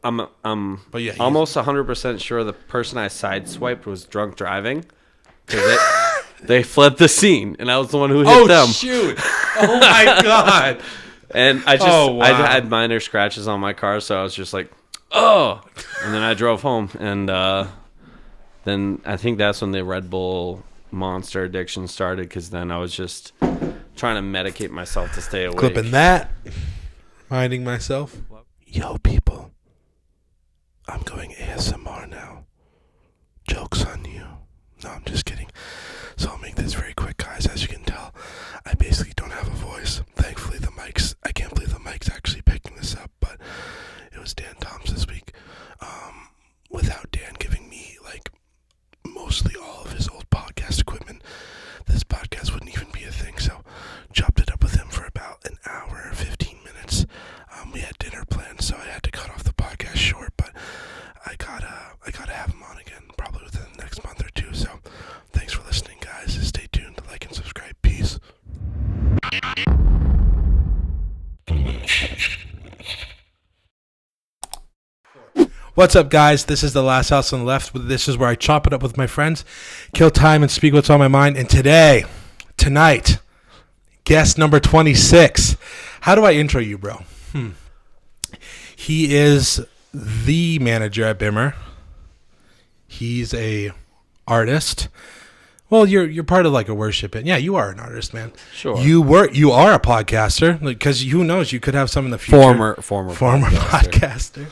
But yeah, almost 100% sure the person I sideswiped was drunk driving. Because they fled the scene, and I was the one who hit them. Oh, shoot. Oh, my God. And I had minor scratches on my car, so I was just like, oh. And then I drove home, and then I think that's when the Red Bull monster addiction started, because then I was just trying to medicate myself to stay awake. Clipping that. Reminding myself. Yo, people. I'm going ASMR now. Joke's on you. No, I'm just kidding. So I'll make this very quick, guys. As you can tell, I basically don't have a voice. Thankfully, I can't believe the mic's actually picking this up, but it was Dan Toms this week. Without Dan giving me, mostly all of his old podcast equipment, this podcast wouldn't even be a thing. So chopped it up with him for about an hour, 15 minutes. We had dinner planned, so I had to cut off the podcast short, but I gotta have him on again, probably within the next month or two. So thanks for listening, guys. Stay tuned, like and subscribe. Peace. What's up, guys? This is The Last House on the Left. This is where I chop it up with my friends, kill time, and speak what's on my mind. And tonight, guest number 26. How do I intro you, bro? He is the manager at Bimmer. He's a artist. Well, you're part of a worship band. Yeah, you are an artist, man. Sure. You are a podcaster, because who knows, you could have some in the future. Former podcaster.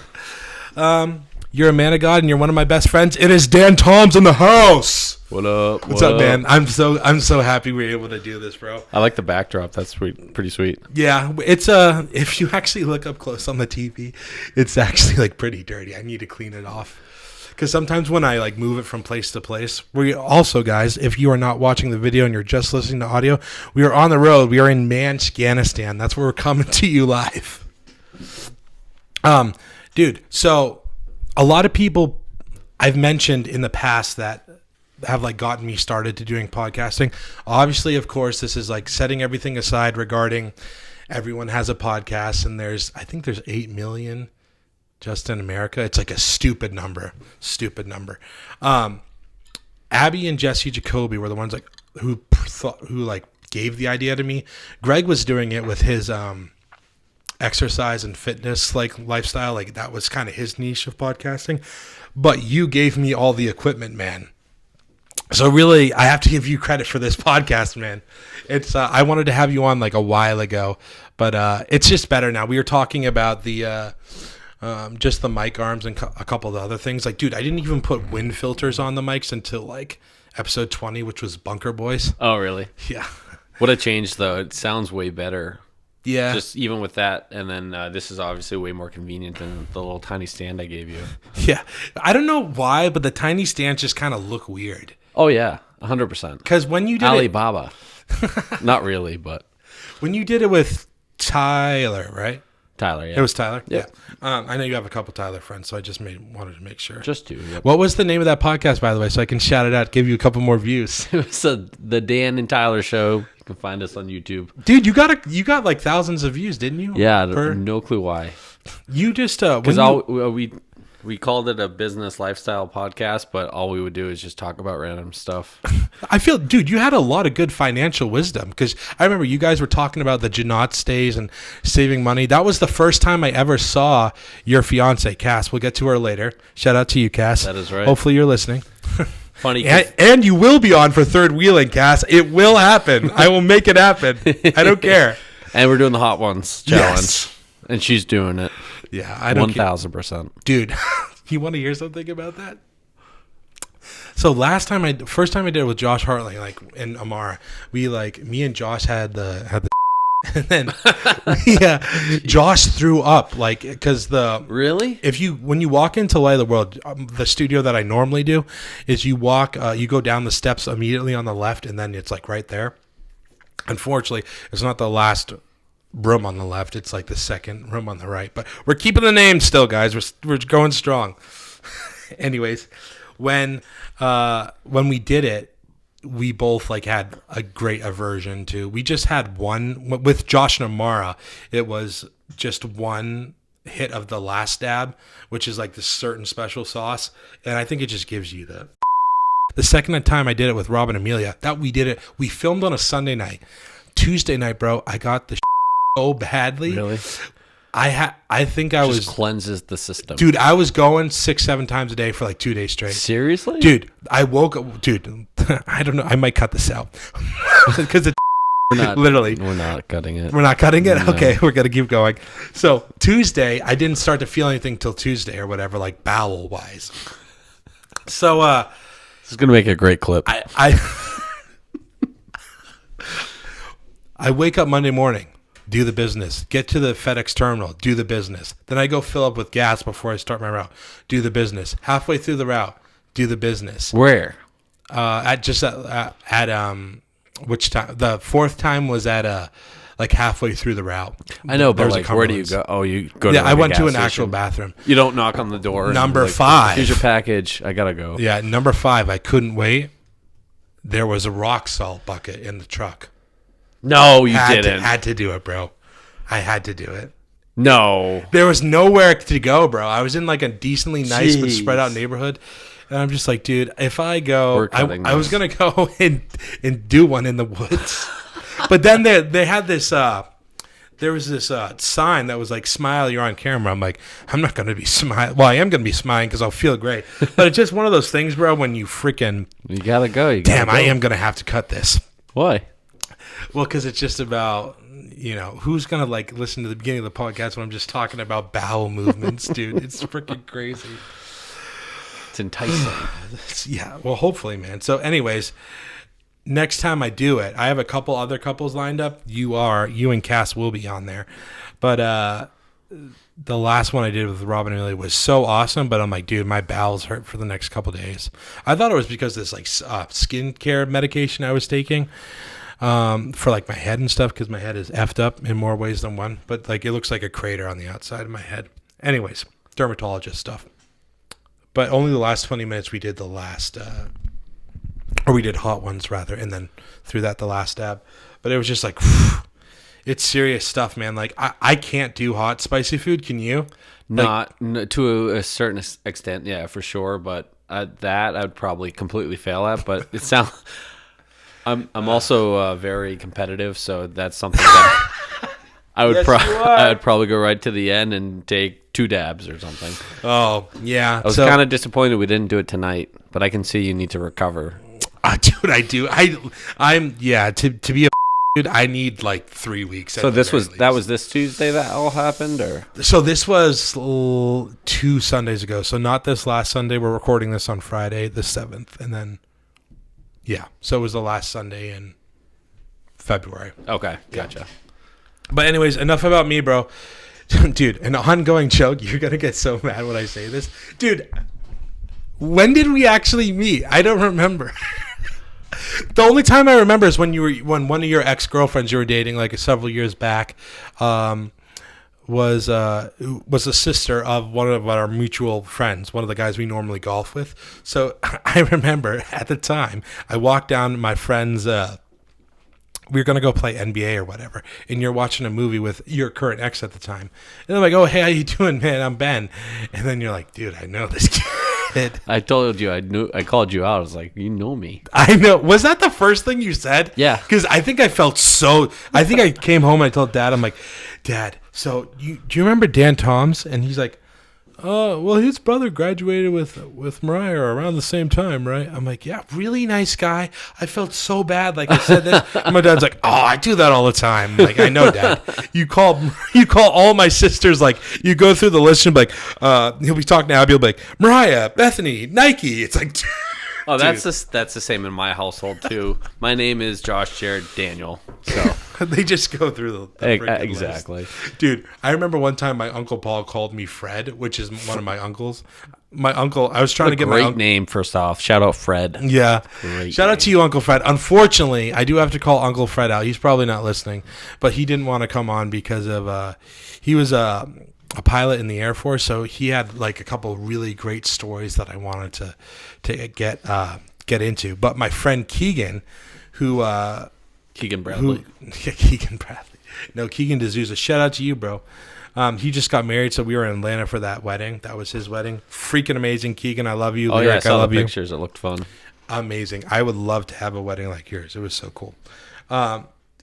You're a man of God, and you're one of my best friends. It is Dan Toms in the house. What up? What's up, man? I'm so happy we were able to do this, bro. I like the backdrop. That's pretty sweet. Yeah, it's if you actually look up close on the TV, it's actually pretty dirty. I need to clean it off. Because sometimes when I move it from place to place, we also, guys, if you are not watching the video and you're just listening to audio, we are on the road. We are in Manskanistan. That's where we're coming to you live. Dude, so a lot of people I've mentioned in the past that have gotten me started to doing podcasting. Obviously, of course, this is setting everything aside regarding everyone has a podcast, and I think there's 8 million just in America. It's a stupid number. Abby and Jesse Jacoby were the ones who gave the idea to me. Greg was doing it with his exercise and fitness lifestyle. That was kind of his niche of podcasting. But you gave me all the equipment, man. So really, I have to give you credit for this podcast, man. It's I wanted to have you on a while ago, but it's just better now. We were talking about the just the mic arms and a couple of the other things. Dude, I didn't even put wind filters on the mics until episode 20, which was Bunker Boys. Oh, really? Yeah. What a change, though. It sounds way better. Yeah. Just even with that, and then this is obviously way more convenient than the little tiny stand I gave you. Yeah. I don't know why, but the tiny stands just kind of look weird. Oh, yeah. 100%. Because when you did Alibaba. Not really, but. When you did it with Tyler, right? Tyler, yeah. It was Tyler? Yeah. I know you have a couple Tyler friends, so I just wanted to make sure. Just 2, yep. What was the name of that podcast, by the way, so I can shout it out, give you a couple more views? It was the Dan and Tyler Show. You can find us on YouTube. Dude, you got thousands of views, didn't you? Yeah, no clue why. You just... Because we called it a business lifestyle podcast, but all we would do is just talk about random stuff. I feel, dude, you had a lot of good financial wisdom, because I remember you guys were talking about the Janot stays and saving money. That was the first time I ever saw your fiance, Cass. We'll get to her later. Shout out to you, Cass. That is right. Hopefully you're listening. Funny. And you will be on for Third Wheeling, Cass. It will happen. I will make it happen. I don't care. And we're doing the Hot Ones challenge. Yes. And she's doing it. Yeah, I don't 1,000%. Dude, you want to hear something about that? So first time I did it with Josh Hartley, and Amara, we me and Josh had the and then Josh threw up, because Really? when you walk into Light of the World, the studio that I normally do is you walk, you go down the steps immediately on the left, and then it's right there. Unfortunately, it's not the last room on the left, it's the second room on the right, but we're keeping the name still, guys. We're going strong. Anyways, when we did it, we both had a great aversion to. We just had one with Josh and Amara. It was just one hit of the last dab, which is like this certain special sauce, and I think it just gives you the second time I did it with Rob and Amelia, we filmed on a Sunday night. Tuesday night, bro, I got the so badly. Really? I think I just cleanses the system. Dude, I was going 6-7 times a day for like 2 days straight. Seriously? Dude, I woke up. Dude, I don't know. I might cut this out because it's literally. We're not cutting it. We're not cutting it? No. Okay, we're going to keep going. So Tuesday, I didn't start to feel anything till Tuesday or whatever, like bowel-wise. So, this is going to make a great clip. I wake up Monday morning, do the business, get to the FedEx terminal, do the business. Then I go fill up with gas before I start my route, do the business. Halfway through the route, do the business. Where? At which time? The fourth time was at like halfway through the route. I know, but like, where do you go? Oh, you go to I went to an station. actual bathroom. You don't knock on the door. Number 5. Here's your package. I gotta go. Yeah, number 5. I couldn't wait. There was a rock salt bucket in the truck. No, you didn't. Had to do it, bro. I had to do it. No. There was nowhere to go, bro. I was in like a decently nice but spread out neighborhood. And I'm just like, dude, if I go, I was going to go and do one in the woods. But then they had this, there was this sign that was like, smile, you're on camera. I'm like, I'm not going to be smiling. Well, I am going to be smiling because I'll feel great. But it's just one of those things, bro, when you freaking. You got to go. Damn, I am going to have to cut this. Why? Well, because it's just about, who's going to like listen to the beginning of the podcast when I'm just talking about bowel movements, dude. It's freaking crazy. It's enticing. Yeah, well, hopefully, man. So anyways, next time I do it, I have a couple other couples lined up. You and Cass will be on there. But the last one I did with Robin and Amelia was so awesome, but I'm like, dude, my bowels hurt for the next couple days. I thought it was because of this like skincare medication I was taking. For like my head and stuff, because my head is effed up in more ways than one. But like it looks like a crater on the outside of my head. Anyways, dermatologist stuff. But only the last 20 minutes we did the last, or we did hot ones rather, and then through that the last dab. But it was just like, it's serious stuff, man. Like I can't do hot spicy food. Can you? Not to a certain extent, yeah, for sure. But that I'd probably completely fail at. But it sounds. I'm also very competitive, so that's something that I would I'd probably go right to the end and take 2 dabs or something. Oh yeah, I was kind of disappointed we didn't do it tonight, but I can see you need to recover. Dude, I do. I'm to be a dude. I need like 3 weeks. So that was this Tuesday that all happened, or so this was 2 Sundays ago. So not this last Sunday. We're recording this on Friday, the 7th, and then. Yeah, so it was the last Sunday in February. Okay, gotcha. But anyways, enough about me, bro. Dude, an ongoing joke. You're going to get so mad when I say this. Dude, when did we actually meet? I don't remember. The only time I remember is when one of your ex-girlfriends you were dating like several years back was the sister of one of our mutual friends, one of the guys we normally golf with. So I remember at the time, I walked down my friend's, we were going to go play NBA or whatever, and you're watching a movie with your current ex at the time. And I'm like, oh, hey, how you doing, man? I'm Ben. And then you're like, dude, I know this kid. I told you, I called you out. I was like, you know me. I know. Was that the first thing you said? Yeah. Because I think I came home and I told Dad, I'm like, Dad, so do you remember Dan Toms? And he's like, well, his brother graduated with Mariah around the same time, right? I'm like, yeah, really nice guy. I felt so bad, like I said this. And my dad's like, oh, I do that all the time. I'm like, I know, Dad. You call all my sisters, like you go through the list and be like, he'll be talking to Abby, he'll be like, Mariah, Bethany, Nike. It's like, oh, that's the same in my household too. My name is Josh, Jared, Daniel. So they just go through the exactly list. Dude, I remember one time my Uncle Paul called me Fred, which is one of my uncles. My uncle, I was trying to get my great name first off. Shout out Fred. Yeah, shout out to you, Uncle Fred. Unfortunately, I do have to call Uncle Fred out. He's probably not listening, but he didn't want to come on because of he was a pilot in the Air Force, so he had like a couple really great stories that I wanted to get into. But my friend Keegan, Keegan Bradley, No, Keegan D'Souza. Shout out to you, bro. He just got married, so we were in Atlanta for that wedding. That was his wedding. Freaking amazing, Keegan. I love you. Oh, yeah, I saw the pictures. It looked fun. Amazing. I would love to have a wedding like yours. It was so cool.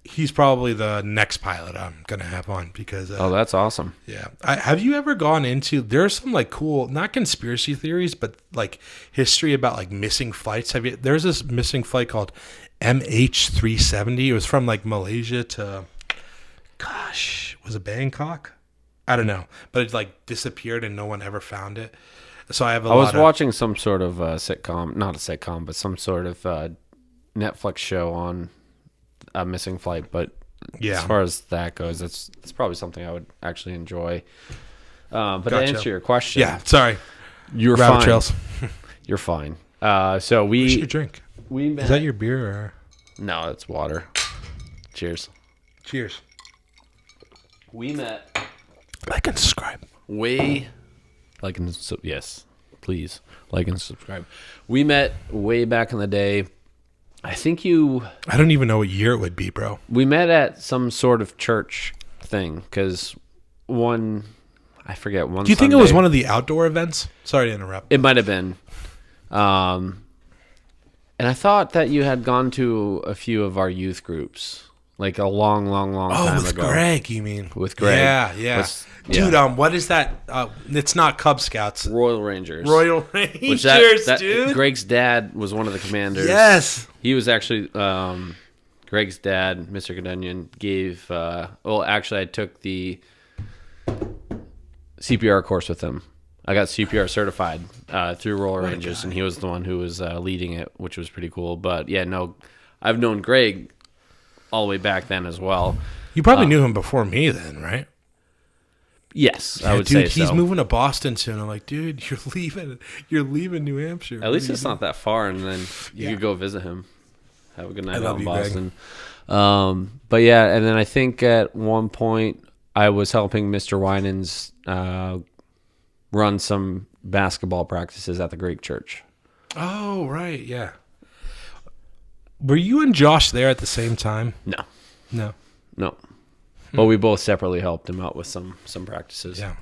He's probably the next pilot I'm going to have on because... oh, that's awesome. Yeah. Have you ever gone into... There's some like cool, not conspiracy theories, but like history about like missing flights. There's this missing flight called MH370. It was from like Malaysia to... Gosh, was it Bangkok? I don't know, but it like disappeared and no one ever found it. So I was watching some sort of sitcom, not a sitcom, but some sort of Netflix show on a missing flight. But as far as that goes, it's probably something I would actually enjoy. But to answer your question, sorry, you're Rabbit fine. Trails. You're fine. So what's your drink? Is that your beer or? No, it's water. Cheers. Cheers. We met. Like and subscribe. Yes, please like and subscribe. We met way back in the day. I don't even know what year it would be, bro. We met at some sort of church thing because I forget one. Do you think Sunday, it was one of the outdoor events? Sorry to interrupt. It might have been. And I thought that you had gone to a few of our youth groups. Like a long time with ago. Greg, you mean? With Greg. Yeah. Dude, what is that? It's not Cub Scouts. Royal Rangers. Dude. Greg's dad was one of the commanders. Yes. He was actually, Greg's dad, Mr. Cadenian, gave, actually I took the CPR course with him. I got CPR certified through Royal Rangers, and he was the one who was leading it, which was pretty cool. But yeah, no, I've known Greg all the way back then as well. You probably knew him before me then, right? Yes, I would say so. He's moving to Boston soon. I'm like, dude, you're leaving New Hampshire. At least it's not that far, and then you could go visit him. Have a good night out in Boston. But yeah, and then I think at one point I was helping Mr. Winans run some basketball practices at the Greek church. Oh, right, yeah. Were you and Josh there at the same time? No. But we both separately helped him out with some practices. Yeah.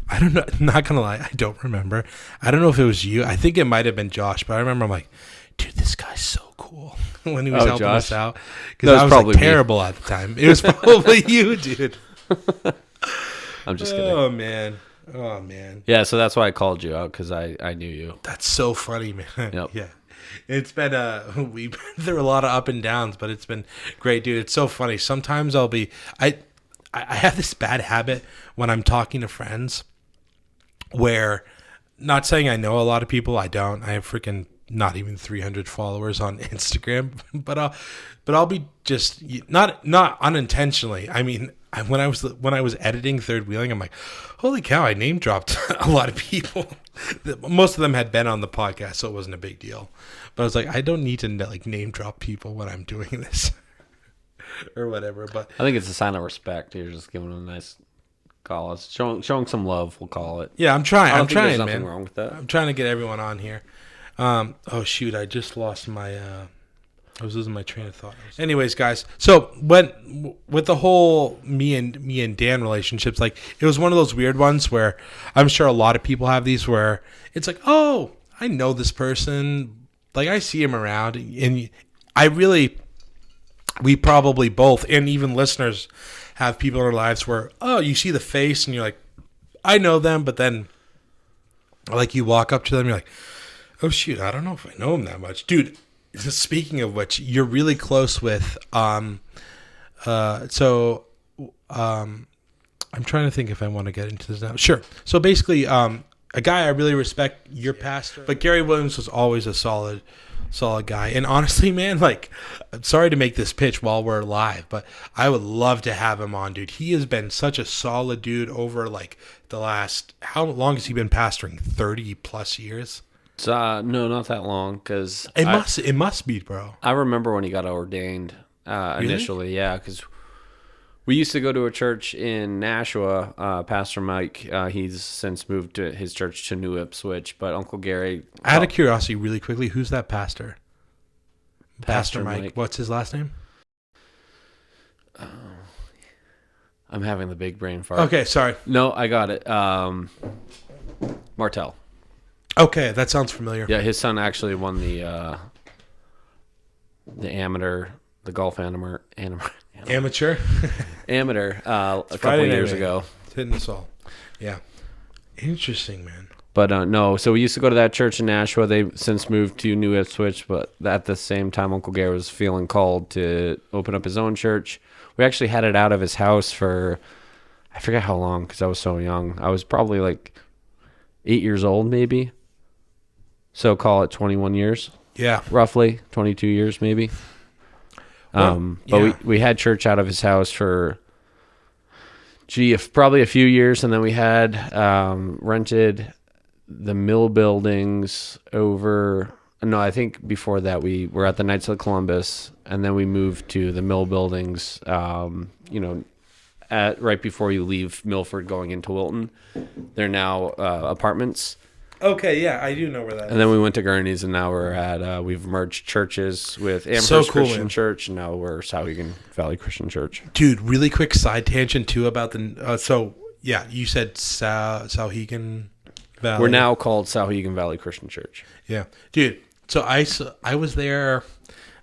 I don't know. Not going to lie. I don't remember. I don't know if it was you. I think it might have been Josh, but I remember I'm like, dude, this guy's so cool when he was helping us out. Because I was like terrible at the time. It was probably you, dude. I'm just kidding. Oh, man. Yeah, so that's why I called you out, because I knew you. That's so funny, man. Yep. Yeah. It's been we've been through a lot of up and downs, but it's been great, dude. It's so funny. Sometimes I have this bad habit when I'm talking to friends where, not saying I know a lot of people, I don't. I have freaking not even 300 followers on Instagram, but I'll be just not unintentionally. I mean, when I was editing Third Wheeling, I'm like, holy cow, I name dropped a lot of people. Most of them had been on the podcast, so it wasn't a big deal. But I was like, I don't need to like name drop people when I'm doing this or whatever. But I think it's a sign of respect. You're just giving them a nice call. It's showing some love. We'll call it. Yeah, I'm trying. There's man. Nothing wrong with that. I'm trying to get everyone on here. Oh shoot, I just lost my. I was losing my train of thought. Anyways, guys, so with the whole me and Dan relationships, like it was one of those weird ones where I'm sure a lot of people have these where it's like, oh, I know this person, like I see him around, and we probably both, and even listeners, have people in our lives where, oh, you see the face and you're like, I know them, but then like you walk up to them, you're like, oh shoot, I don't know if I know him that much, dude. Speaking of which, you're really close with I'm trying to think if I want to get into this now. Sure. So basically, a guy I really respect, your pastor, but Gary Williams was always a solid guy. And honestly, man, like, I'm sorry to make this pitch while we're live, but I would love to have him on, dude. He has been such a solid dude over like the last, how long has he been pastoring? 30 plus years? No, not that long, because it must be, bro. I remember when he got ordained initially, really? Yeah, because we used to go to a church in Nashua. Pastor Mike, he's since moved to his church to New Ipswich, but Uncle Gary. Out of curiosity, really quickly, who's that pastor? Pastor Mike. What's his last name? I'm having the big brain fart. Okay, sorry. No, I got it. Martel. Okay, that sounds familiar. Yeah, his son actually won the golf amateur a couple years ago. It's hitting us all. Yeah. Interesting, man. But no, so we used to go to that church in Nashua. They since moved to New Ipswich, but at the same time, Uncle Gary was feeling called to open up his own church. We actually had it out of his house for, I forget how long, because I was so young. I was probably like 8 years old, maybe. So call it 21 years. Yeah. Roughly 22 years, maybe. But we had church out of his house for, probably a few years, and then we had rented the mill buildings over. No, I think before that we were at the Knights of Columbus, and then we moved to the mill buildings. Right before you leave Milford, going into Wilton, they're now apartments. Okay, yeah, I do know where that is. And then we went to Gurney's, and now we're at we've merged churches with Amherst Christian Church, and now we're Souhegan Valley Christian Church. Dude, really quick side tangent too about the you said Souhegan Valley. We're now called Souhegan Valley Christian Church. Yeah, dude. So I was there,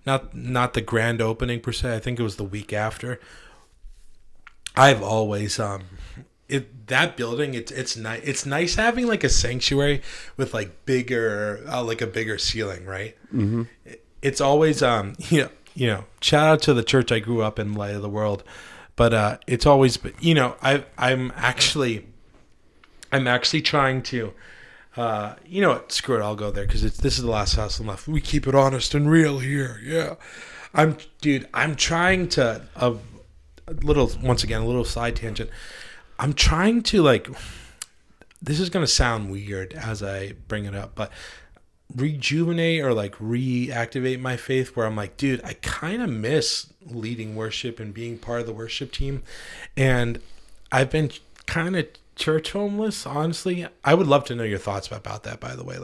not the grand opening per se. I think it was the week after. I've always that building, it's nice. It's nice having like a sanctuary with like bigger ceiling, right? Mm-hmm. It's always shout out to the church I grew up in, Light of the World, but it's always, I'm actually trying to, what, screw it, I'll go there because this is the last house left. We keep it honest and real here, yeah. I'm trying to a little side tangent. I'm trying to this is going to sound weird as I bring it up, but rejuvenate or reactivate my faith where I'm like, dude, I kind of miss leading worship and being part of the worship team. And I've been kind of church homeless, honestly. I would love to know your thoughts about that, by the way,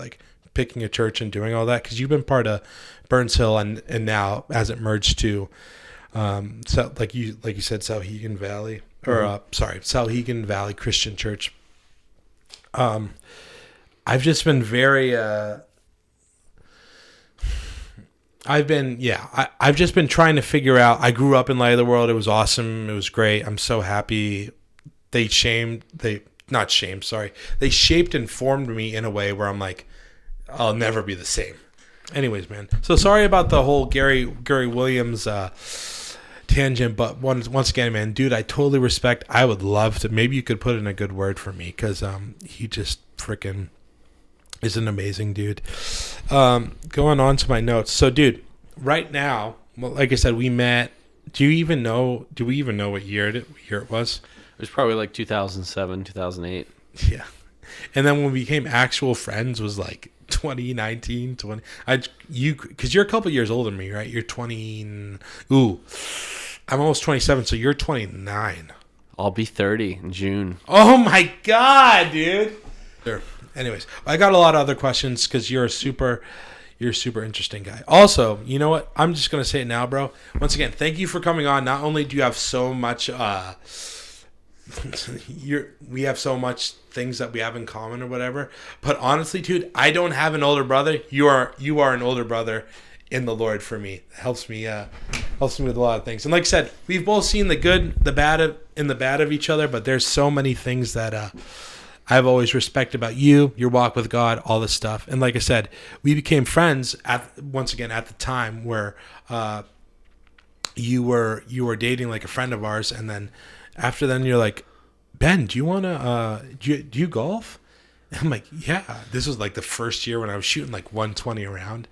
picking a church and doing all that, because you've been part of Burns Hill and now as it merged to like you said, Souhegan Valley. Souhegan Valley Christian Church. I've just been very. I've just been trying to figure out. I grew up in Light of the World. It was awesome. It was great. I'm so happy. They shaped and formed me in a way where I'm like, I'll never be the same. Anyways, man. So sorry about the whole Gary Williams tangent, but once again, man, dude, I totally respect. I would love to. Maybe you could put in a good word for me, because he just freaking is an amazing dude. Going on to my notes. So, dude, right now, well, like I said, we met. Do we even know what year it was? It was probably 2007, 2008. Yeah, and then when we became actual friends was 2019, because you're a couple years older than me, right? You're 20. Ooh, I'm almost 27, so you're 29. I'll be 30 in June. Oh my god, dude. Sure. Anyways, I got a lot of other questions because you're a super interesting guy. Also, you know what? I'm just gonna say it now, bro. Once again, thank you for coming on. Not only do you have so much, we have so much things that we have in common or whatever, but honestly, dude, I don't have an older brother. You are an older brother in the Lord for me. It helps me with a lot of things. And like I said, we've both seen the good, the bad of each other, but there's so many things that I've always respected about you, your walk with God, all this stuff. And like I said, we became friends at the time where you were dating a friend of ours, and then after then you're like, Ben, do you want to do you golf? And I'm like, yeah. This was the first year when I was shooting 120 around,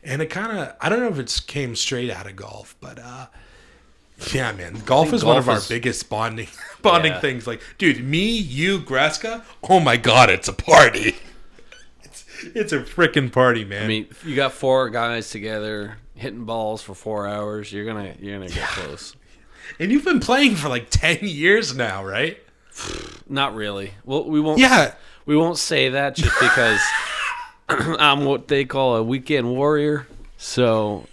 and it kind of, I don't know if it came straight out of golf, but yeah, man, golf is one of our biggest bonding things. Dude, me, you, Greska, oh my god, it's a party. It's a freaking party, man. I mean, you got four guys together hitting balls for 4 hours, you're gonna get close. And you've been playing for 10 years now, right? Not really. Well, we won't. Yeah, we won't say that just because I'm what they call a weekend warrior. So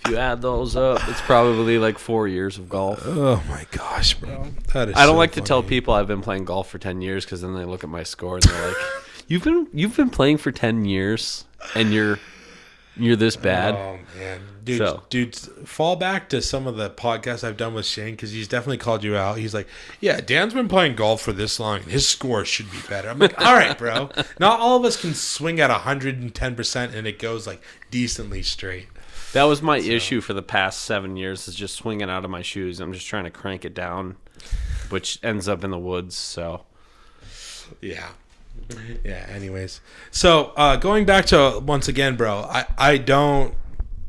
If you add those up, it's probably like 4 years of golf. Oh my gosh, bro. That is I don't so like funny. to tell people I've been playing golf for 10 years because then they look at my score and they're like, "You've been playing for 10 years and you're this bad." Oh man, dude, fall back to some of the podcasts I've done with Shane because he's definitely called you out. He's like, "Yeah, Dan's been playing golf for this long. His score should be better." I'm like, "All right, bro. Not all of us can swing at 110% and it goes like decently straight." That was my issue for the past 7 years, is just swinging out of my shoes. I'm just trying to crank it down, which ends up in the woods. So, yeah. Anyways, so going back to once again, bro, I don't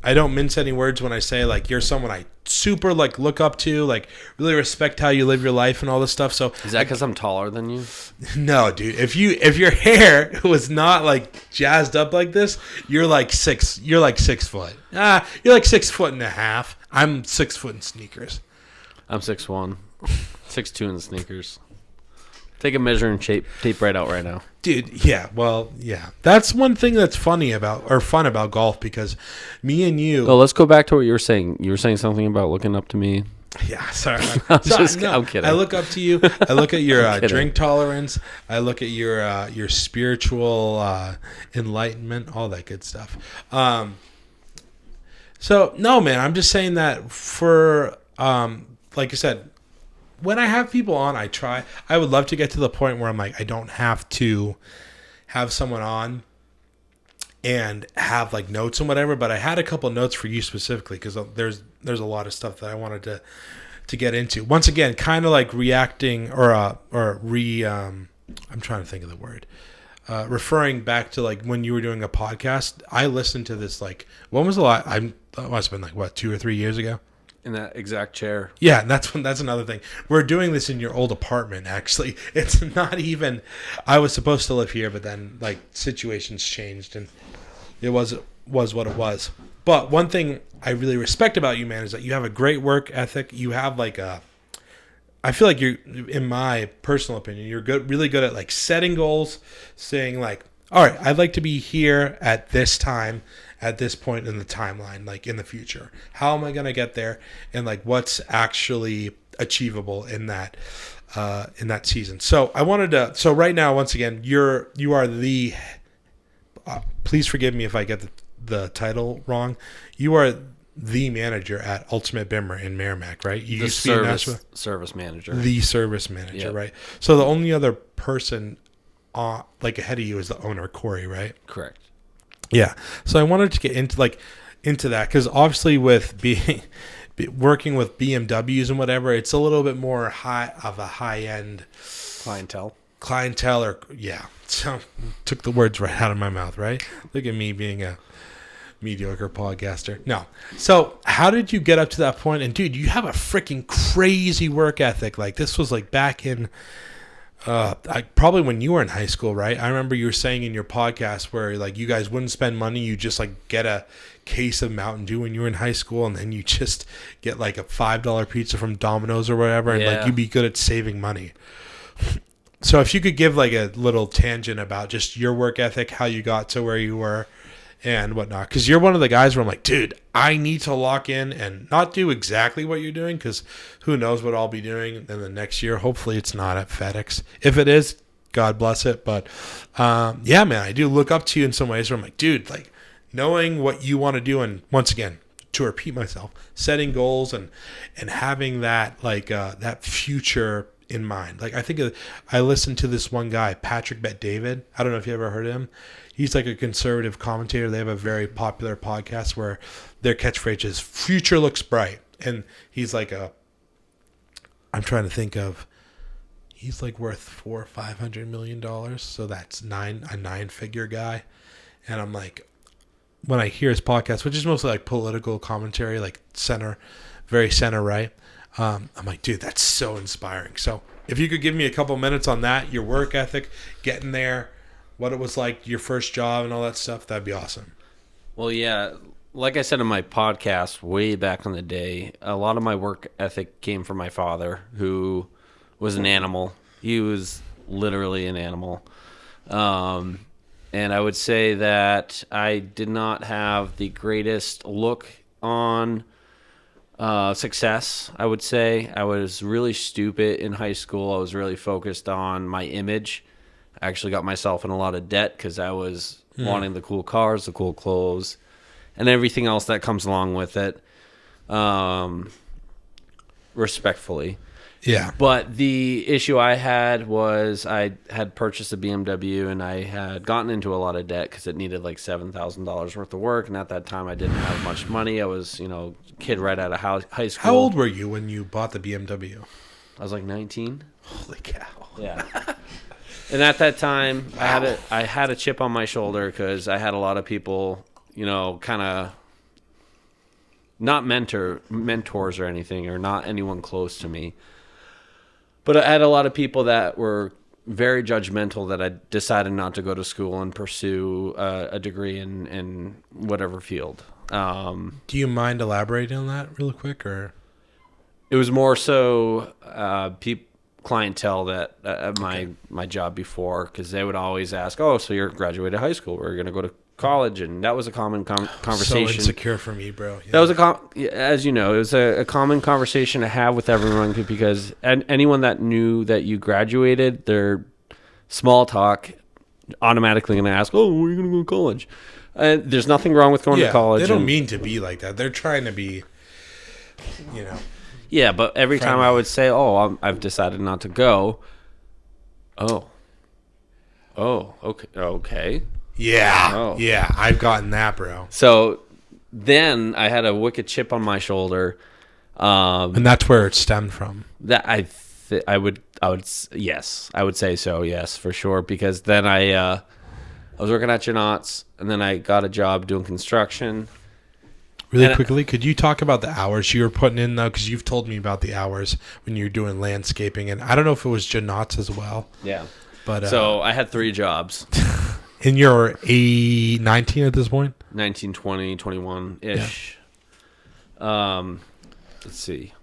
mince any words when I say like you're someone I super like look up to, like really respect how you live your life and all this stuff. So is that because I'm taller than you? No, dude. If your hair was not like jazzed up like this, you're like 6 foot. You're like 6 foot and a half. I'm 6 foot in sneakers. I'm 6'1", 6'2" in sneakers. Take a measuring tape right out right now. Dude, yeah, well, yeah. That's one thing that's fun about golf because me and you... Oh, let's go back to what you were saying. You were saying something about looking up to me. Yeah, sorry. I'm kidding. I look up to you. I look at your drink tolerance. I look at your spiritual enlightenment, all that good stuff. So, no, man, I'm just saying that for, like I said, when I have people on, I would love to get to the point where I'm like, I don't have to have someone on and have like notes and whatever, but I had a couple notes for you specifically because there's a lot of stuff that I wanted to get into. Once again, kind of like reacting I'm trying to think of the word. Referring back to like when you were doing a podcast, I listened to this like, when was the last? That must have been like what, 2 or 3 years ago. In that exact chair. Yeah, and that's another thing. We're doing this in your old apartment, actually. It's not even... I was supposed to live here, but then, like, situations changed, and it was what it was. But one thing I really respect about you, man, is that you have a great work ethic. You have, like, I feel like you're, in my personal opinion, you're really good at, like, setting goals, saying, like, all right, I'd like to be here at this time, at this point in the timeline, like in the future. How am I going to get there? And like what's actually achievable in that season. So so right now, once again, you are the, please forgive me if I get the title wrong. You are the manager at Ultimate Bimmer in Merrimack, right? You used to be service manager. The service manager, yep. Right? So the only other person like ahead of you is the owner, Corey, right? Correct. Yeah. So I wanted to get into that because obviously with working with BMWs and whatever, it's a little bit more high end clientele. Or yeah. So took the words right out of my mouth, right? Look at me being a mediocre podcaster. No. So how did you get up to that point? And dude, you have a freaking crazy work ethic. Like this was like back in probably when you were in high school, right? I remember you were saying in your podcast where like you guys wouldn't spend money, you just like get a case of Mountain Dew when you were in high school, and then you just get like a $5 pizza from Domino's or whatever, and like you'd be good at saving money. So if you could give like a little tangent about just your work ethic, how you got to where you were and whatnot, because you're one of the guys where I'm like, dude, I need to lock in and not do exactly what you're doing, because who knows what I'll be doing in the next year. Hopefully it's not at FedEx. If it is, God bless it. But yeah, man, I do look up to you in some ways where I'm like, dude, like knowing what you want to do, and once again, to repeat myself, setting goals and having that like that future in mind. Like I listened to this one guy, Patrick Bet-David. I don't know if you ever heard of him. He's like a conservative commentator. They have a very popular podcast where their catchphrase is "Future looks bright," and he's like I'm trying to think of. He's like worth $400 or $500 million, so that's a 9-figure guy. And I'm like, when I hear his podcast, which is mostly like political commentary, like very center right. I'm like, dude, that's so inspiring. So if you could give me a couple minutes on that, your work ethic, getting there, what it was like, your first job and all that stuff, that'd be awesome. Well, yeah, like I said in my podcast way back in the day, a lot of my work ethic came from my father, who was an animal. He was literally an animal. And I would say that I did not have the greatest look on success, I would say. I was really stupid in high school. I was really focused on my image. I actually got myself in a lot of debt because I was wanting the cool cars, the cool clothes, and everything else that comes along with it. Respectfully. Yeah. But the issue I had was I had purchased a BMW and I had gotten into a lot of debt because it needed like $7,000 worth of work. And at that time, I didn't have much money. I was, a kid right out of high school. How old were you when you bought the BMW? I was like 19. Holy cow. Yeah. And at that time, wow. I had a chip on my shoulder because I had a lot of people, kind of not mentors or anything, or not anyone close to me. But I had a lot of people that were very judgmental that I decided not to go to school and pursue a degree in whatever field. Do you mind elaborating on that real quick? Or it was more so clientele that at my job before, because they would always ask, "Oh, so you're graduated high school? We're going to go to college," and that was a common conversation. So insecure for me, bro. Yeah. That was as you know, it was a common conversation to have with everyone because anyone that knew that you graduated, their small talk automatically going to ask, "Oh, where are you going to go to college?" There's nothing wrong with going to college. They don't mean to be like that. They're trying to be, Yeah, but every friendly. time I would say, "Oh, I've decided not to go," oh, okay. Yeah. Oh. Yeah. I've gotten that, bro. So then I had a wicked chip on my shoulder. And that's where it stemmed from. That I would say so. Yes, for sure. Because then I was working at Janot's and then I got a job doing construction. Really quickly, could you talk about the hours you were putting in, though? Because you've told me about the hours when you were doing landscaping. And I don't know if it was Janot's as well. Yeah. But so I had 3 jobs. And you're 19 at this point? 19, 20, 21-ish. Yeah. Let's see.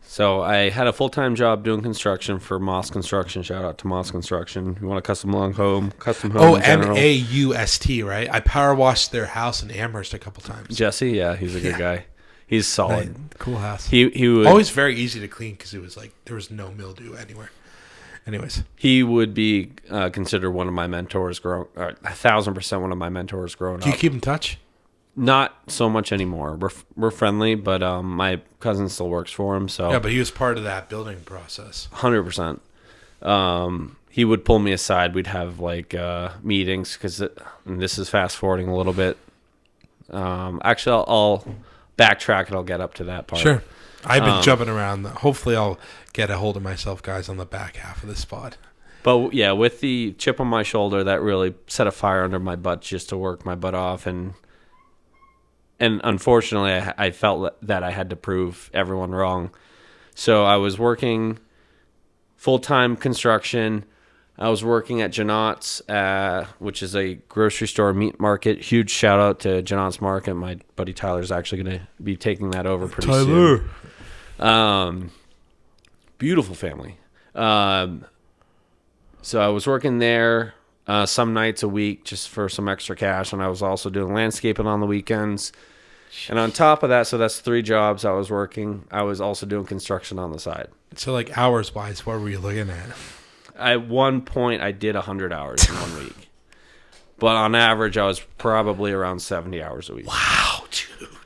So I had a full-time job doing construction for Moss Construction. Shout out to Moss Construction. You want a custom home in general. Maust, right? I power washed their house in Amherst a couple times. Jesse, yeah, he's a good guy. He's solid. Right. Cool house. He would, always very easy to clean because it was like there was no mildew anywhere. Anyways, he would be considered one of my mentors, 1,000% one of my mentors growing up. Do you keep in touch? Not so much anymore. We're friendly, but my cousin still works for him. So yeah, but he was part of that building process. 100%. He would pull me aside. We'd have like meetings because this is fast forwarding a little bit. Actually, I'll backtrack and I'll get up to that part. Sure. I've been jumping around. Hopefully, I'll get a hold of myself, guys, on the back half of this spot. But yeah, with the chip on my shoulder, that really set a fire under my butt just to work my butt off. And unfortunately, I felt that I had to prove everyone wrong. So I was working full-time construction. I was working at Janot's, which is a grocery store meat market. Huge shout-out to Janot's Market. My buddy Tyler's actually going to be taking that over pretty soon. Beautiful family. So I was working there some nights a week just for some extra cash, and I was also doing landscaping on the weekends. And on top of that, so that's 3 jobs I was working. I was also doing construction on the side. So like hours-wise, what were you looking at? At one point, I did 100 hours in 1 week. But on average, I was probably around 70 hours a week. Wow, dude.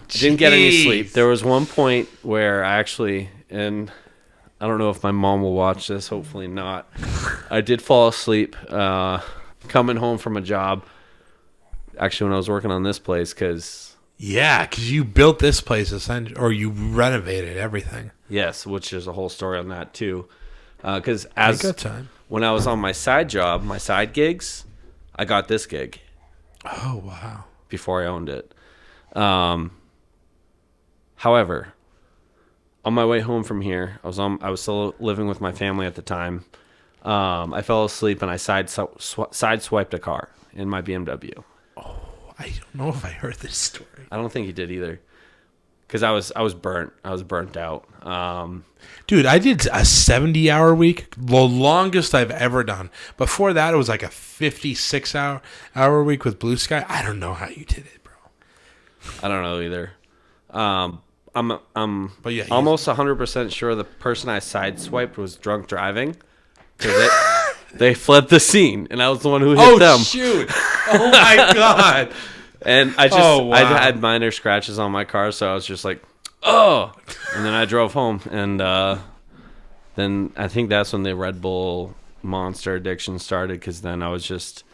Didn't get any sleep. There was one point where I actually, and I don't know if my mom will watch this, hopefully not. I did fall asleep coming home from a job, actually when I was working on this place, because... Yeah, because you built this place, or you renovated everything. Yes, which is a whole story on that, too. Because when I was on my side job, my side gigs, I got this gig. Oh, wow. Before I owned it. However, on my way home from here, I was still living with my family at the time. I fell asleep and I sideswiped a car in my BMW. Oh, I don't know if I heard this story. I don't think you did either, because I was burnt. I was burnt out. Dude, I did a 70-hour week, the longest I've ever done. Before that, it was like a 56-hour week with Blue Sky. I don't know how you did it, bro. I don't know either. But yeah, almost 100% sure the person I sideswiped was drunk driving. Because they fled the scene, and I was the one who hit them. Oh, shoot. Oh, my God. And I had minor scratches on my car, so I was just like, oh. And then I drove home, and then I think that's when the Red Bull Monster addiction started, because then I was just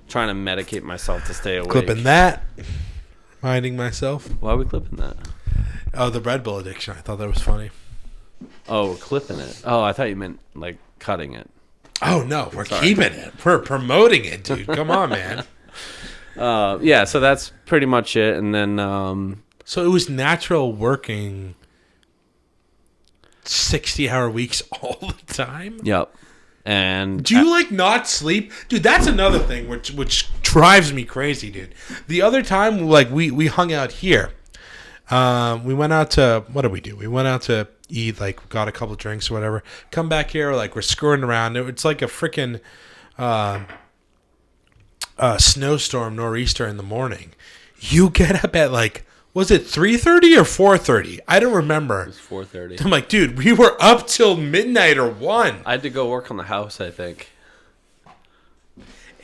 trying to medicate myself to stay awake. Clipping that. Reminding myself. Why are we clipping that? Oh, the Red Bull addiction. I thought that was funny. Oh, we're clipping it. Oh, I thought you meant, like, cutting it. Oh, no. We're keeping it. We're promoting it, dude. Come on, man. Yeah, so that's pretty much it. And then... So it was natural working 60-hour weeks all the time? Yep. And do you like not sleep, dude? That's another thing which drives me crazy, dude. The other time, like we hung out here, we went out to, what did we do? We went out to eat, like got a couple drinks or whatever. Come back here, like we're screwing around. It's like a freaking snowstorm, nor'easter in the morning. You get up at like, was it 3:30 or 4:30? I don't remember. It was 4:30. I'm like, dude, we were up till midnight or 1. I had to go work on the house, I think.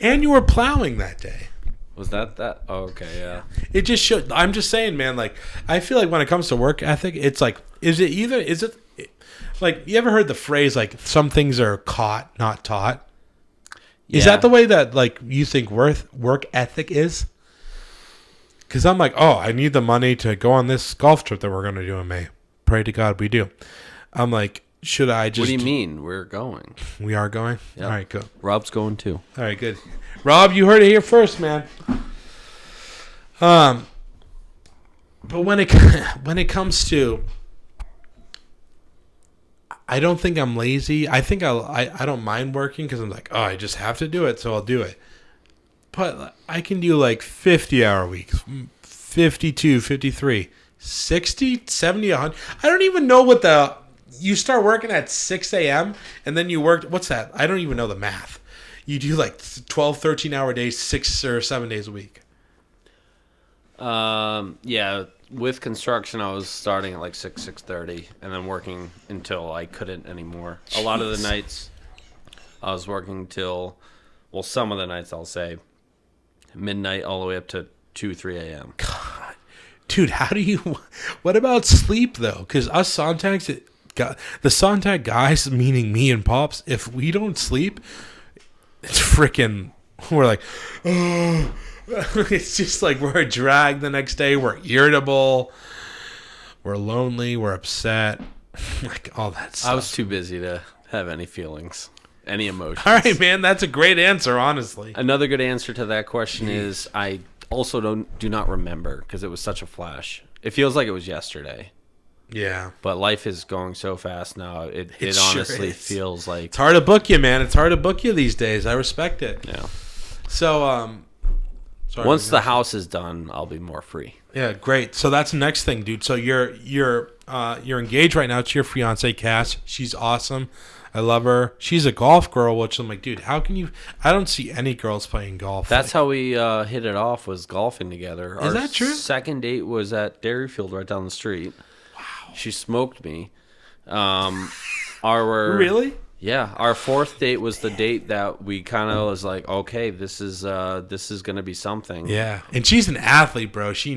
And you were plowing that day. Was that? Oh, okay, yeah. It just showed. I'm just saying, man, like, I feel like when it comes to work ethic, it's like, is it, like, you ever heard the phrase, like, some things are caught, not taught? Yeah. Is that the way that, like, you think work ethic is? Because I'm like, oh, I need the money to go on this golf trip that we're going to do in May. Pray to God we do. I'm like, should I just... What do you mean? We're going. We are going? Yep. All right, go. Rob's going too. All right, good. Rob, you heard it here first, man. But when it comes to... I don't think I'm lazy. I think I don't mind working because I'm like, oh, I just have to do it, so I'll do it. But I can do like 50-hour weeks, 52, 53, 60, 70, 100. I don't even know what you start working at 6 a.m. and then you work, what's that? I don't even know the math. You do like 12, 13-hour days, 6 or 7 days a week. Yeah, with construction, I was starting at like 6:30 and then working until I couldn't anymore. Jeez. A lot of the nights I was working till, well, some of the nights I'll say, midnight all the way up to 2, 3 a.m. God. Dude, how do you... What about sleep, though? Because us Sontags, the Sontag guys, meaning me and Pops, if we don't sleep, it's freaking... We're like, oh... It's just like we're dragged the next day. We're irritable. We're lonely. We're upset. Like, all that stuff. I was too busy to have any feelings. Any emotions. All right, man. That's a great answer, honestly. Another good answer to that question is I also do not remember because it was such a flash. It feels like it was yesterday. Yeah. But life is going so fast now. It honestly feels like... It's hard to book you, man. It's hard to book you these days. I respect it. Yeah. So, once the house is done, I'll be more free. Yeah, great. So that's the next thing, dude. So you're engaged right now to your fiance, Cass. She's awesome. I love her. She's a golf girl, which I'm like, dude, how can you... I don't see any girls playing golf. That's how we hit it off, was golfing together. Is that true? Our second date was at Dairyfield right down the street. Wow. She smoked me. Really? Yeah. Our fourth date was the date that we kind of was like, okay, this is going to be something. Yeah. And she's an athlete, bro. She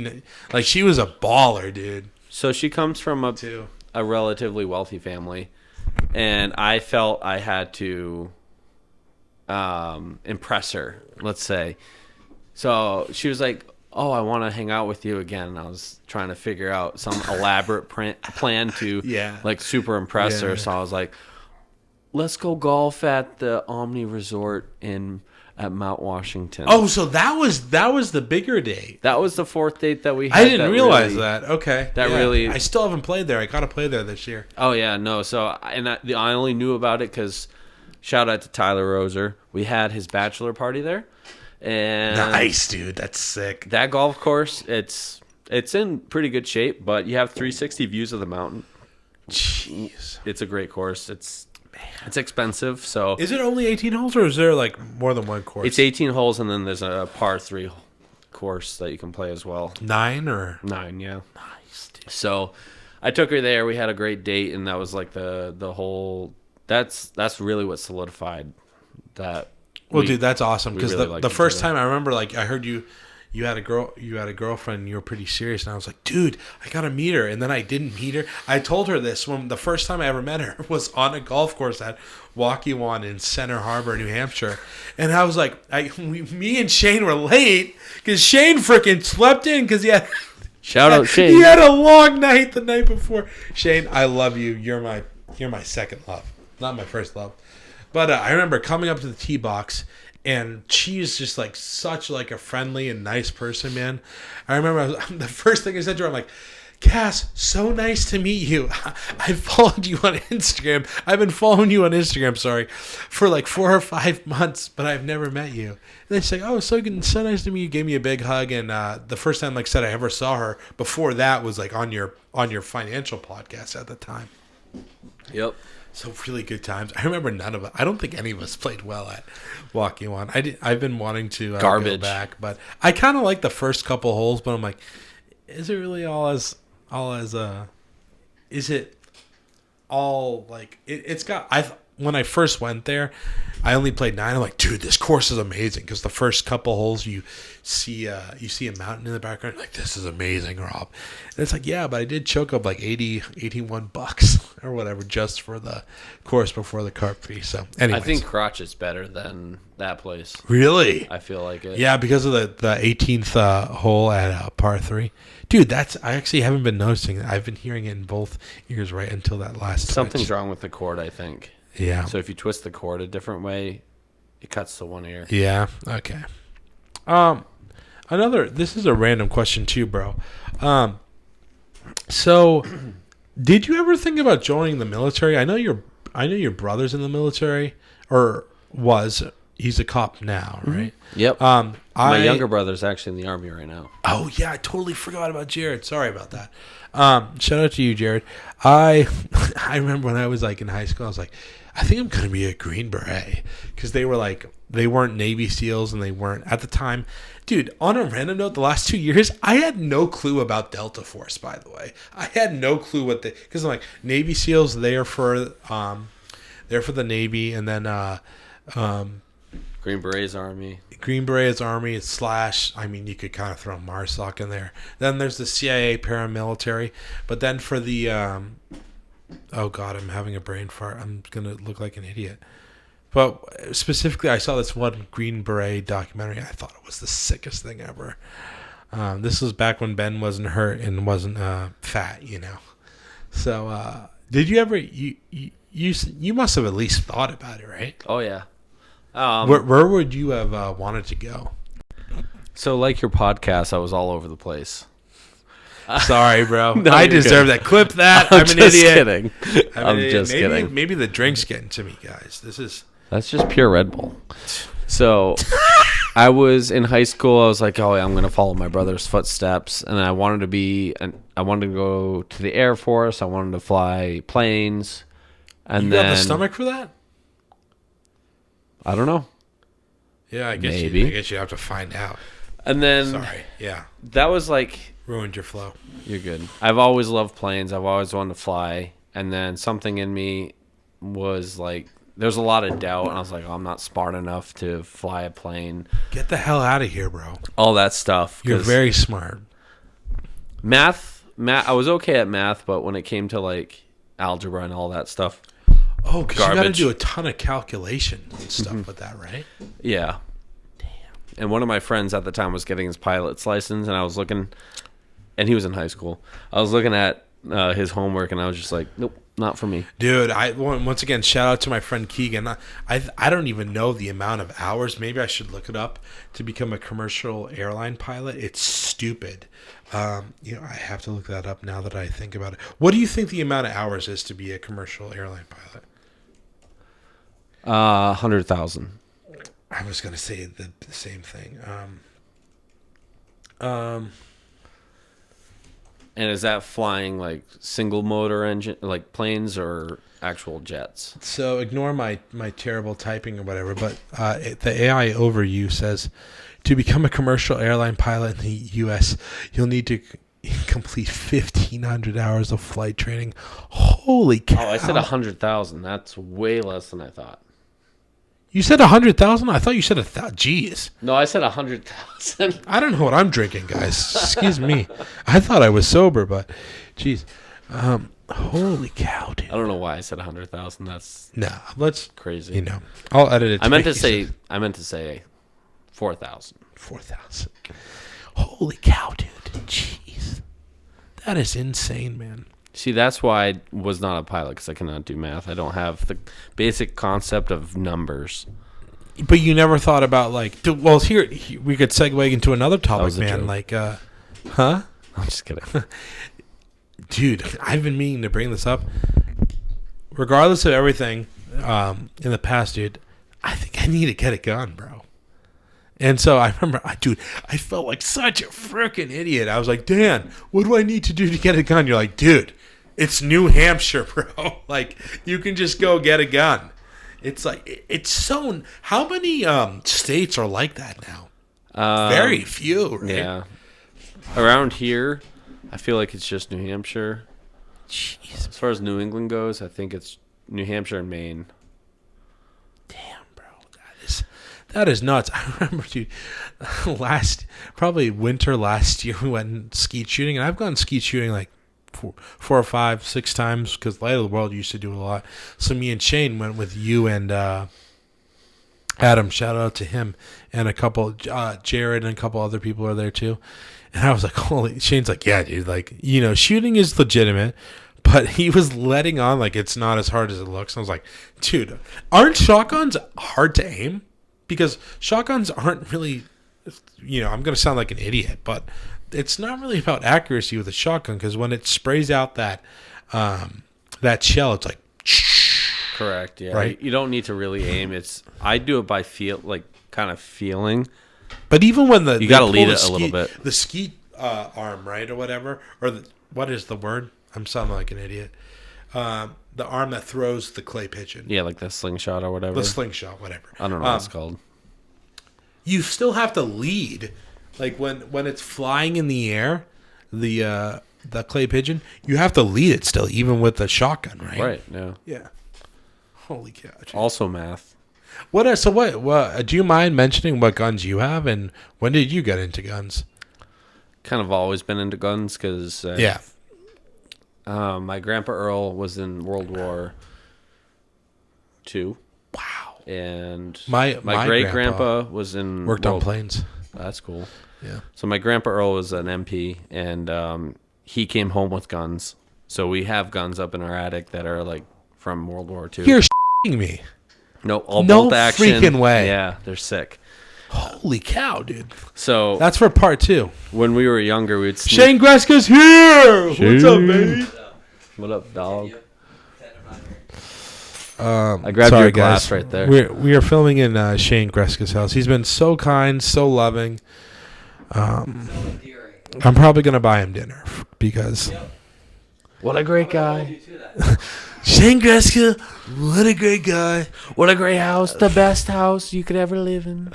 was a baller, dude. So she comes from a relatively wealthy family. And I felt I had to impress her, let's say. So she was like, oh, I want to hang out with you again. And I was trying to figure out some elaborate plan to like super impress her. So I was like, let's go golf at the Omni Resort at Mount Washington. Oh, so that was the bigger date. That was the fourth date that we had. I didn't realize that. Okay. Really... I still haven't played there. I got to play there this year. Oh, yeah. No. So, I only knew about it because, shout out to Tyler Roser. We had his bachelor party there. And nice, dude. That's sick. That golf course, it's in pretty good shape, but you have 360 views of the mountain. Jeez. It's a great course. It's expensive, so... Is it only 18 holes, or is there, like, more than one course? It's 18 holes, and then there's a par 3 course that you can play as well. 9 or 9, yeah. Nice, dude. So I took her there. We had a great date, and that was like the whole. That's really what solidified that. Well, dude, that's awesome because really the first time I remember, like, I heard you had a girlfriend, and you were pretty serious, and I was like, dude, I gotta meet her, and then I didn't meet her. I told her this when the first time I ever met her was on a golf course at Waukesha in Center Harbor, New Hampshire, and I was like, me and Shane were late because Shane freaking slept in because he had. Shout out Shane. He had a long night the night before. Shane, I love you. You're my second love, not my first love. But I remember coming up to the tee box, and she's just like such like a friendly and nice person, man. I remember the first thing I said to her, I'm like, Cass, so nice to meet you. I followed you on Instagram. I've been following you on Instagram, for like 4 or 5 months, but I've never met you. And then she's like, oh, so good, so nice to meet you. Gave me a big hug, and the first time, like I said, I ever saw her before that was like on your financial podcast at the time. Yep. So really good times. I remember none of it. I don't think any of us played well at Waukesha. I've been wanting to go back, but I kind of like the first couple holes. But I'm like, is it really is it all like it's got? When I first went there, I only played 9. I'm like, dude, this course is amazing because the first couple holes you see a mountain in the background. You're like, this is amazing, Rob. And it's like, yeah, but I did choke up like $81 or whatever just for the course before the cart fee. So, anyways. I think Crotch is better than that place. Really? I feel like it. Yeah, because of the 18th hole at par 3. Dude, I actually haven't been noticing it. I've been hearing it in both ears right until that last Something's twitch. wrong with the cord, I think. Yeah. So if you twist the cord a different way, it cuts to one ear. Yeah. Okay. This is a random question too, bro. So did you ever think about joining the military? I know your brother's in the military, or was. He's a cop now, right? Yep. My younger brother's actually in the Army right now. Oh yeah, I totally forgot about Jared. Sorry about that. Shout out to you, Jared. I remember when I was like in high school, I was like, I think I'm gonna be a Green Beret, because they weren't Navy SEALs, and they weren't at the time. Dude, on a random note, the last 2 years, I had no clue about Delta Force. By the way, I had no clue because I'm like, Navy SEALs, they're for the Navy, and then Green Berets Army. Green Berets Army / I mean, you could kind of throw MARSOC in there. Then there's the CIA paramilitary. But then for the oh god, I'm having a brain fart. I'm gonna look like an idiot. But specifically, I saw this one Green Beret documentary. I thought it was the sickest thing ever. This was back when Ben wasn't hurt and wasn't fat, you know. So did you ever? You must have at least thought about it, right? Oh yeah. Where would you have wanted to go? So, like your podcast, I was all over the place. Sorry, bro. No, I deserve that. Clip that. I'm an idiot. Kidding. I'm just kidding. Maybe the drink's getting to me, guys. That's just pure Red Bull. So, I was in high school. I was like, oh, I'm going to follow my brother's footsteps, and I wanted to go to the Air Force. I wanted to fly planes, and you then got the stomach for that? I don't know. Yeah, I guess Maybe. you have to find out. And then Sorry. Yeah. That was like Ruined your flow. You're good. I've always loved planes. I've always wanted to fly. And then something in me was like, there's a lot of doubt. And I was like, oh, I'm not smart enough to fly a plane. Get the hell out of here, bro. All that stuff. You're very smart. Math. I was okay at math, but when it came to like algebra and all that stuff. Oh, because you got to do a ton of calculations and stuff with that, right? Yeah. Damn. And one of my friends at the time was getting his pilot's license, and I was looking, and he was in high school. I was looking at his homework, and I was just like, nope, not for me. Dude, once again, shout out to my friend Keegan. I don't even know the amount of hours. Maybe I should look it up to become a commercial airline pilot. It's stupid. I have to look that up now that I think about it. What do you think the amount of hours is to be a commercial airline pilot? 100,000. I was going to say the same thing. And is that flying like single motor engine, like planes or actual jets? So ignore my terrible typing or whatever, but the AI overview says to become a commercial airline pilot in the U.S., you'll need to complete 1,500 hours of flight training. Holy cow! Oh, I said 100,000. That's way less than I thought. You said 100,000? I thought you said 1,000. Jeez. No, I said 100,000. I don't know what I'm drinking, guys. Excuse me. I thought I was sober, but jeez. Holy cow, dude. I don't know why I said 100,000. That's let's crazy. You know, I'll edit it. I meant to say 4,000. 4,000. Holy cow, dude. Jeez. That is insane, man. See, that's why I was not a pilot, because I cannot do math. I don't have the basic concept of numbers. But you never thought about, like, well, here we could segue into another topic, man. Joke. Like, huh? I'm just kidding. Dude, I've been meaning to bring this up. Regardless of everything in the past, dude, I think I need to get a gun, bro. And so I remember, I felt like such a freaking idiot. I was like, Dan, what do I need to do to get a gun? You're like, dude, it's New Hampshire, bro. Like, you can just go get a gun. It's like, it's so, how many states are like that now? Very few, right? Yeah. Around here, I feel like it's just New Hampshire. Jeez. As far as New England goes, I think it's New Hampshire and Maine. Damn, bro. That is nuts. I remember, dude, probably winter last year, we went skeet shooting, and I've gone skeet shooting like 4 or 5, 6 times, because Light of the World used to do a lot. So me and Shane went with you and Adam. Shout out to him, and a couple, Jared and a couple other people are there too. And I was like, holy, Shane's like, yeah, dude, like, you know, shooting is legitimate, but he was letting on like it's not as hard as it looks. And I was like, dude, aren't shotguns hard to aim? Because shotguns aren't really, you know, I'm going to sound like an idiot, but it's not really about accuracy with a shotgun, because when it sprays out that shell, it's like, correct, yeah. Right? You don't need to really aim. I do it by kind of feeling. But even when you got to lead it a little bit. The skeet arm, right, or whatever, or what is the word? I'm sounding like an idiot. The arm that throws the clay pigeon. Yeah, like the slingshot or whatever. The slingshot, whatever. I don't know what it's called. You still have to lead, like when it's flying in the air, the clay pigeon. You have to lead it still, even with the shotgun, right? Right. Yeah. Yeah. Holy cow! Dude. Also math. What do you mind mentioning what guns you have, and when did you get into guns? Kind of always been into guns, because my grandpa Earl was in World War II. Wow. And my great grandpa was in worked on planes. That's cool. Yeah. So my grandpa Earl was an MP, and he came home with guns. So we have guns up in our attic that are like from World War II. You're shitting me. No, all bolt action. No freaking way. Yeah, they're sick. Holy cow, dude. So that's for part 2. When we were younger, we'd Shane Greska's here. Shane. What's up, baby? What up, dog? I grabbed your glass right there. We are filming in Shane Greska's house. He's been so kind, so loving. I'm probably gonna buy him dinner because. What a great guy. Shane Greska, what a great guy. What a great house. The best house you could ever live in.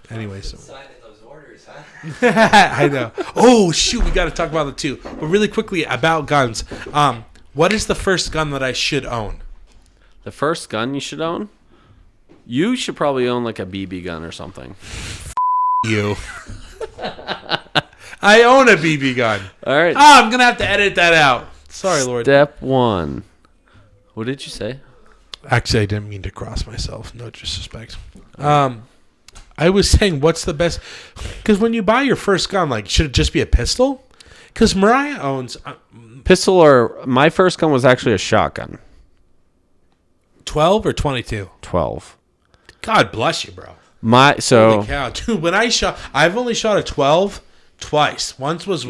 Anyway, so. Signing those orders, huh? I know. Oh, shoot. We got to talk about the 2. But really quickly about guns. What is the first gun that I should own? The first gun you should own? You should probably own like a BB gun or something. You. I own a BB gun. All right. I'm going to have to edit that out. Sorry, Lord. Step 1. What did you say? Actually, I didn't mean to cross myself. No disrespect. I was saying, what's the best? Because when you buy your first gun, like, should it just be a pistol? Because Mariah owns pistol, or my first gun was actually a shotgun. 12 or 22? 12. God bless you, bro. Holy cow, dude! When I've only shot a 12 twice. Once was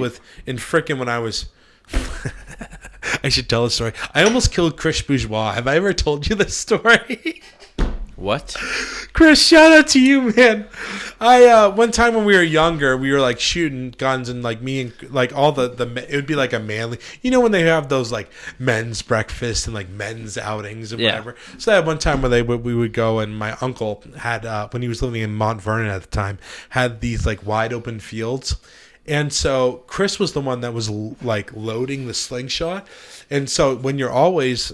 in frickin' when I was. I should tell a story. I almost killed Chris Bourgeois. Have I ever told you this story? What? Chris, shout out to you, man. I one time when we were younger, we were like shooting guns and like me and like all the it would be like a manly, when they have those like men's breakfasts and like men's outings and whatever. So that one time where we would go, and my uncle had when he was living in Mount Vernon at the time, had these like wide open fields. And so Chris was the one that was like loading the slingshot. And so when you're always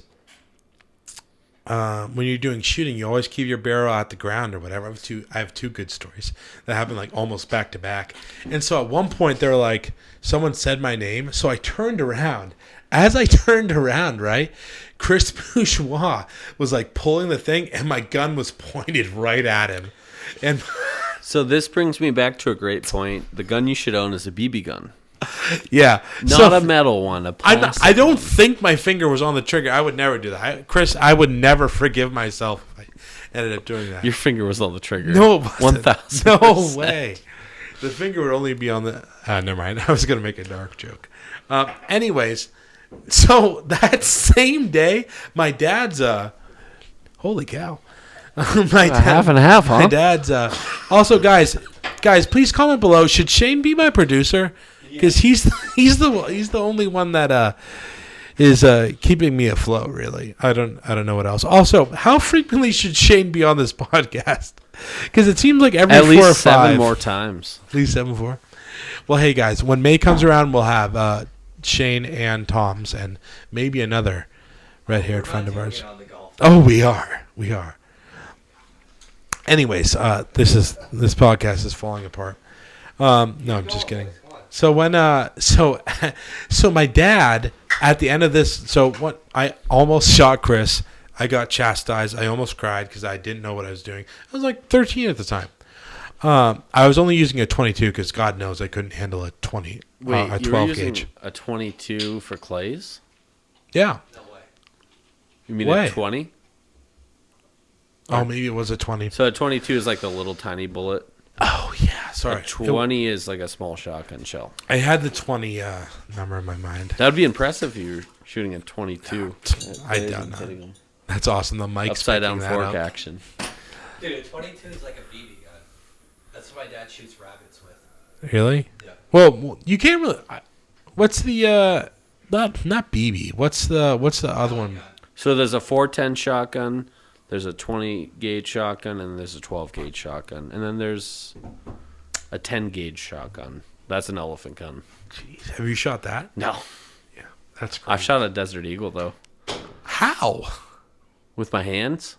when you're doing shooting, you always keep your barrel at the ground or whatever. I have two good stories that happened like almost back to back. And so at one point they were like, someone said my name, so I turned around. As I turned around, right, Chris Bourgeois was like pulling the thing, and my gun was pointed right at him. And so this brings me back to a great point. The gun you should own is a BB gun. Yeah, not a metal one. I don't think my finger was on the trigger. I would never do that, Chris. I would never forgive myself if I ended up doing that. Your finger was on the trigger. No, it wasn't. 1,000%. No way. The finger would only be on the. Never mind. I was gonna make a dark joke. Anyways, so that same day, my dad's holy cow. Half and half, huh? My dad's also guys, please comment below. Should Shane be my producer? Because he's the only one that is keeping me afloat. Really, I don't know what else. Also, how frequently should Shane be on this podcast? Because it seems like every at 4 least or 5 7 more times. At least 7 more. Well, hey guys, when May comes around, we'll have Shane and Tom's and maybe another red-haired friend of ours. Oh, we are. Anyways, this podcast is falling apart. No, I'm just kidding. So when so my dad at the end of this, so what, I almost shot Chris. I got chastised. I almost cried because I didn't know what I was doing. I was like 13 at the time. I was only using a 22 because God knows I couldn't handle a 20. Wait, a 12 you were using gauge. A 22 for clays? Yeah. No way. You mean a 20? Oh, maybe it was a 20. So a 22 is like the little tiny bullet. Oh yeah, sorry. A 20 is like a small shotgun shell. I had the 20 number in my mind. That would be impressive if you were shooting a 22. I doubt not. That's awesome. The mic's upside down picking fork that up. action. Dude, a 22 is like a BB gun. That's what my dad shoots rabbits with. Really? Yeah. Well, you can't really. What's the not BB? What's the other one? So there's a 410 shotgun. There's a 20 gauge shotgun, and there's a 12 gauge shotgun, and then there's a 10 gauge shotgun. That's an elephant gun. Jeez, have you shot that? No. Yeah, that's crazy. I've shot a Desert Eagle though. How? With my hands?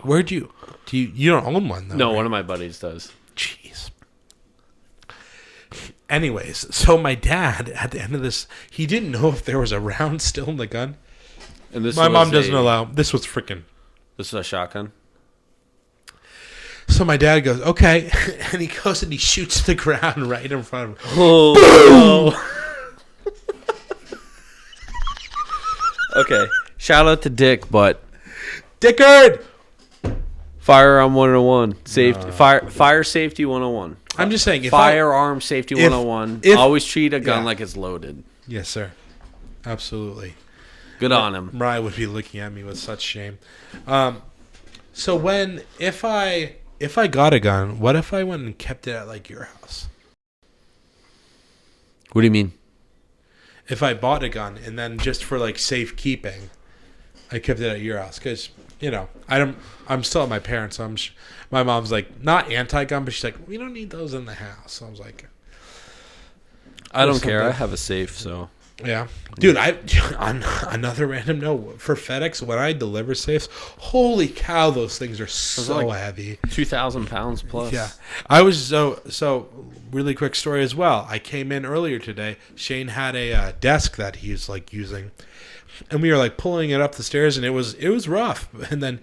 Where'd you don't own one though? No, right? one of my buddies does. Jeez. Anyways, so my dad at the end of this, he didn't know if there was a round still in the gun. And this my mom doesn't allow. This was freaking. This is a shotgun. So my dad goes, okay, and he goes and he shoots the ground right in front of him. Oh, okay. Shout out to Dick, but Dickard. Firearm 101, safety, fire safety 101. I'm just saying, firearm safety 101. Always treat a gun like it's loaded. Yes, sir. Absolutely. Good on him. Mariah would be looking at me with such shame. So if I got a gun, what if I went and kept it at like your house? What do you mean? If I bought a gun and then just for like safekeeping, I kept it at your house because I'm still at my parents'. So my mom's like not anti-gun, but she's like, we don't need those in the house. So I was like, I don't care. I have a safe, so. Yeah, dude. On another random note, for FedEx, when I deliver safes, holy cow, those things are so heavy. 2,000 pounds plus. Yeah, I was so. Really quick story as well. I came in earlier today. Shane had a desk that he's like using, and we were like pulling it up the stairs, and it was rough. And then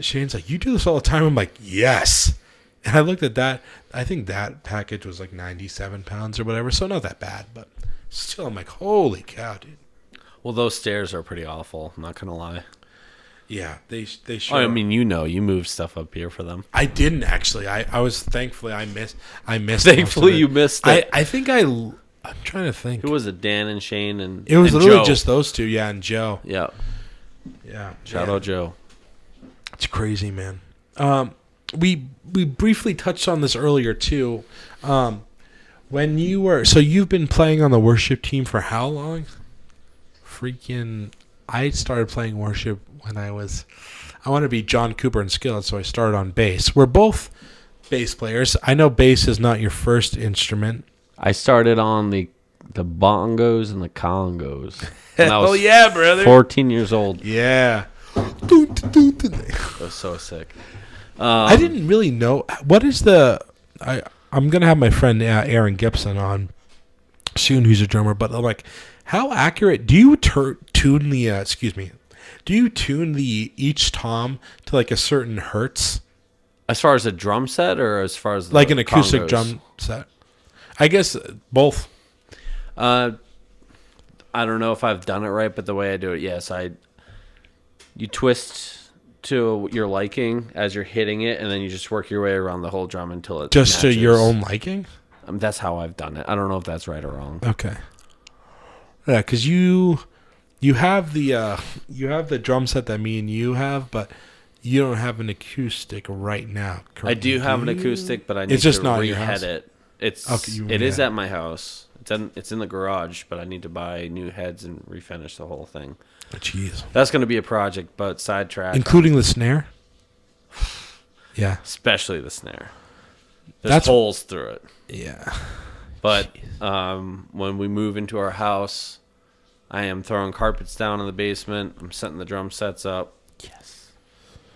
Shane's like, "You do this all the time?" I'm like, "Yes." And I looked at that. I think that package was like 97 pounds or whatever, so not that bad, but. Still, I'm like, holy cow, dude. Well, those stairs are pretty awful. I'm not gonna lie. Yeah, they sure. I mean, you moved stuff up here for them. I didn't actually. I was thankfully I missed. Thankfully, you missed it. I think I'm trying to think. Who was it? Dan and Shane and it was and literally Joe. just those two. Yeah, and Joe. Yeah. Yeah. Shout out Joe. It's crazy, man. We briefly touched on this earlier too. When you've been playing on the worship team for how long? I started playing worship when I want to be John Cooper and Skillet, so I started on bass. We're both bass players. I know bass is not your first instrument. I started on the bongos and the congos. When I was yeah, brother. 14 years old. Yeah. It was so sick. I didn't really know. What is I'm going to have my friend Aaron Gibson on soon, who's a drummer, but I'm like, how accurate do you tune the each tom to like a certain hertz? As far as a drum set or as far as like an acoustic congos? Drum set? I guess both. I don't know if I've done it right, but the way I do it, yes. You twist to your liking as you're hitting it, and then you just work your way around the whole drum until it just matches. to your own liking? That's how I've done it. I don't know if that's right or wrong. Okay. Yeah, because you have the drum set that me and you have, but you don't have an acoustic right now. I do have an acoustic, but I need just to not your house? rehead it. It is is at my house. It's in the garage, but I need to buy new heads and refinish the whole thing. Jeez. That's going to be a project, but sidetrack. Including the snare? Yeah. Especially the snare. There's holes through it. Yeah. But when we move into our house, I am throwing carpets down in the basement. I'm setting the drum sets up. Yes.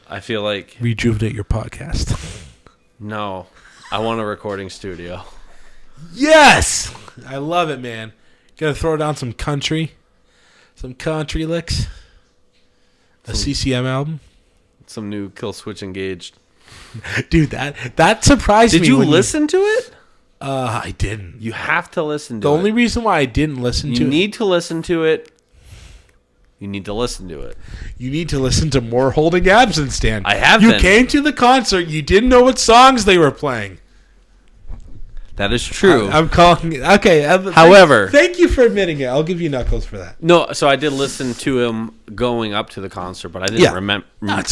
I feel like... Rejuvenate your podcast. No. I want a recording studio. Yes! I love it, man. Gotta throw down some country licks. A CCM album. Some new Kill Switch Engaged. Dude, that surprised me. Did you listen to it? I didn't. You have to listen to it. The only reason why I didn't listen to it... You need to listen to it. You need to listen to it. You need to listen to more Holding Absence, Dan. I have You been. came to the concert. You didn't know what songs they were playing. That is true. I'm calling it. Okay. However. Thank you for admitting it. I'll give you knuckles for that. No, so I did listen to him going up to the concert, but I didn't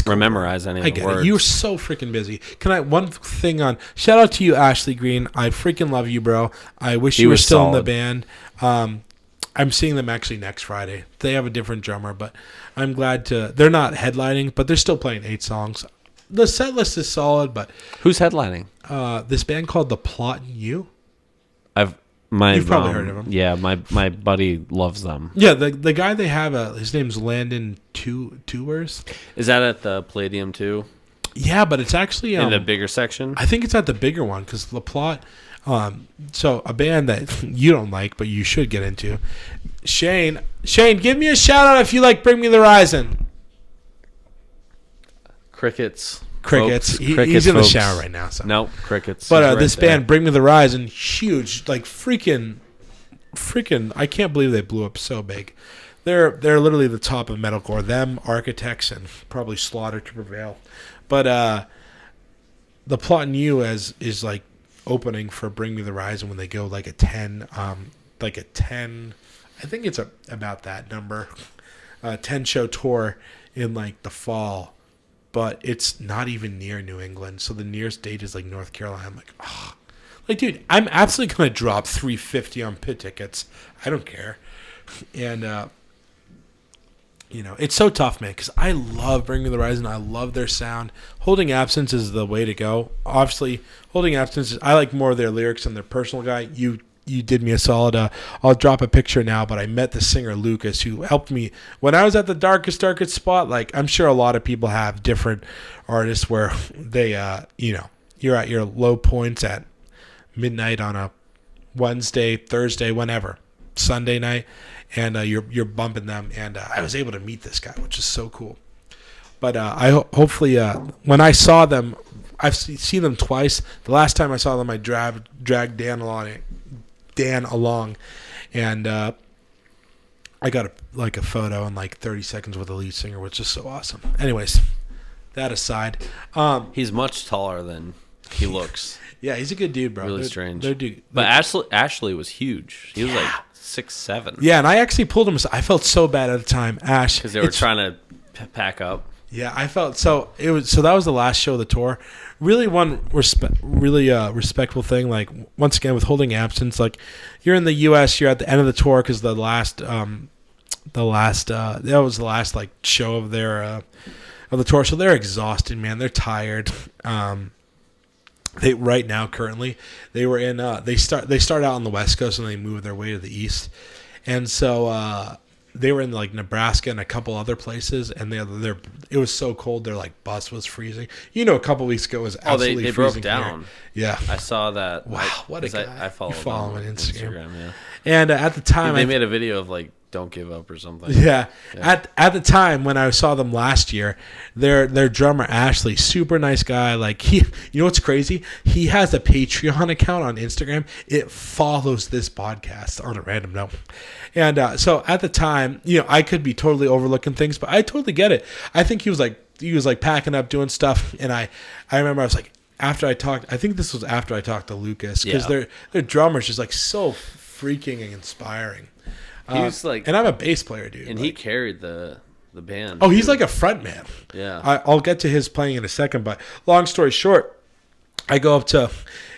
memorize any of the words. You were so freaking busy. One thing on... Shout out to you, Ashley Green. I freaking love you, bro. I wish you were still in the band. I'm seeing them actually next Friday. They have a different drummer, but I'm glad to... They're not headlining, but they're still playing 8 songs. The set list is solid, but... Who's headlining? This band called The Plot and You. You've probably heard of them. Yeah, my buddy loves them. Yeah, the guy they have, his name's Landon Tours. Is that at the Palladium too? Yeah, but it's actually... in the bigger section? I think it's at the bigger one, because The Plot... so a band that you don't like, but you should get into. Shane, give me a shout out if you like Bring Me the Horizon. Crickets. Crickets. He's in the shower right now. So. Nope, crickets. But this band, Bring Me the Horizon, huge, like freaking. I can't believe they blew up so big. They're literally the top of metalcore. Them, Architects, and probably Slaughter to Prevail. But The Plot and You is like opening for Bring Me the Horizon when they go like a 10. I think it's about that number. 10 show tour in like the fall. But it's not even near New England. So the nearest date is like North Carolina. I'm like, oh. Like, dude, I'm absolutely going to drop $350 on pit tickets. I don't care. And, it's so tough, man, because I love Bring Me the Horizon. I love their sound. Holding Absence is the way to go. Obviously, Holding Absence, I like more of their lyrics than their personal guy. You did me a solid. I'll drop a picture now, but I met the singer Lucas, who helped me when I was at the darkest spot. Like, I'm sure a lot of people have different artists where they, you're at your low points at midnight on a Wednesday, Thursday, whenever, Sunday night, and you're bumping them. And I was able to meet this guy, which is so cool. But hopefully when I saw them, I've seen them twice. The last time I saw them, I dragged Dan along, and I got a photo in like 30 seconds with the lead singer, which is so awesome. Anyways, that aside, he's much taller than he looks. Yeah, he's a good dude, bro. Really strange. But Ashley was huge. He was like 6'7". Yeah, and I actually pulled him. I felt so bad at the time, Ash, because they were trying to pack up. Yeah, I felt so. That was the last show of the tour. Really, respectful thing. Like once again, with holding absence, like you're in the U.S., you're at the end of the tour because that was the last like show of their of the tour. So they're exhausted, man. They're tired. They right now currently they were in they start out on the West Coast and they move their way to the East, and so. They were in like Nebraska and a couple other places, and it was so cold. Their like bus was freezing. A couple weeks ago it was absolutely they freezing broke down. Here. Yeah, I saw that. Wow, what a guy! I follow him on Instagram. Yeah, and at the time they made a video of like "Don't give up" or something. Yeah. At the time when I saw them last year, their drummer Ashley, super nice guy. Like what's crazy? He has a Patreon account on Instagram. It follows this podcast on a random note. And so at the time, I could be totally overlooking things, but I totally get it. I think he was like packing up, doing stuff, and I remember I was like, after I talked, I think this was after I talked to Lucas, because their drummer's just like so freaking inspiring. He was like, and I'm a bass player, dude. And he carried the band. Oh, he's like a front man. Yeah. I'll get to his playing in a second, but long story short, I go up to,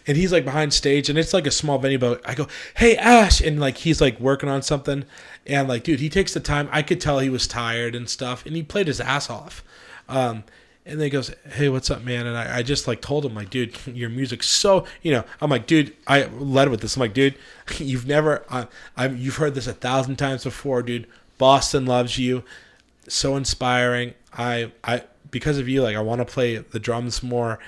and he's like behind stage, and it's like a small venue, but I go, "Hey, Ash," and like he's like working on something, and like, dude, he takes the time. I could tell he was tired and stuff, and he played his ass off. And then he goes, "Hey, what's up, man?" And I just like told him, like, "Dude, your music's so," I'm like, "Dude," I led with this. I'm like, "Dude, you've heard this 1,000 times before, dude. Boston loves you, so inspiring. I because of you, like, I want to play the drums more."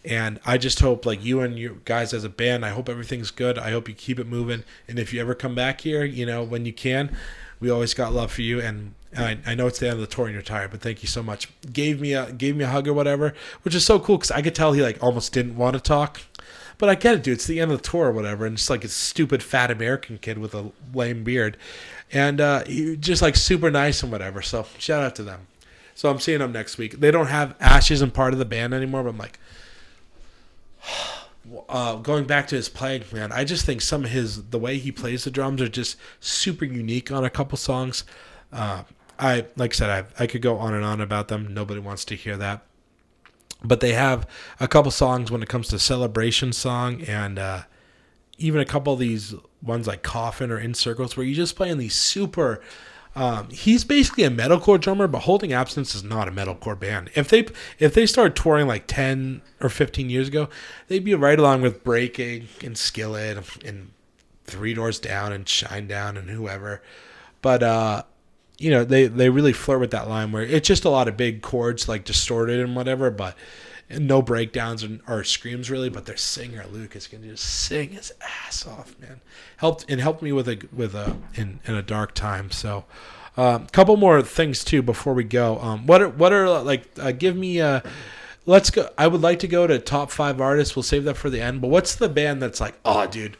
And I just hope, like, you and you guys as a band, I hope everything's good. I hope you keep it moving. And if you ever come back here, when you can, we always got love for you. And I know it's the end of the tour and you're tired, but thank you so much. Gave me a hug or whatever, which is so cool because I could tell he like almost didn't want to talk. But I get it, dude. It's the end of the tour or whatever, and it's like a stupid fat American kid with a lame beard, and he just like super nice and whatever. So shout out to them. So I'm seeing them next week. They don't have Ash isn't part of the band anymore, but I'm like. Going back to his playing, man, I just think the way he plays the drums are just super unique on a couple songs. I could go on and on about them. Nobody wants to hear that. But they have a couple songs when it comes to Celebration Song and even a couple of these ones like Coffin or In Circles where you just play in these super... he's basically a metalcore drummer, but Holding Absence is not a metalcore band. If they started touring like 10 or 15 years ago, they'd be right along with Breaking and Skillet and Three Doors Down and Shinedown and whoever. But they really flirt with that line where it's just a lot of big chords like distorted and whatever, but no breakdowns or screams really. But their singer Lucas can just sing his ass off, man. Helped me in a dark time. So, couple more things too before we go. What are like? Give me. Let's go. I would like to go to top 5 artists. We'll save that for the end. But what's the band that's like, oh, dude,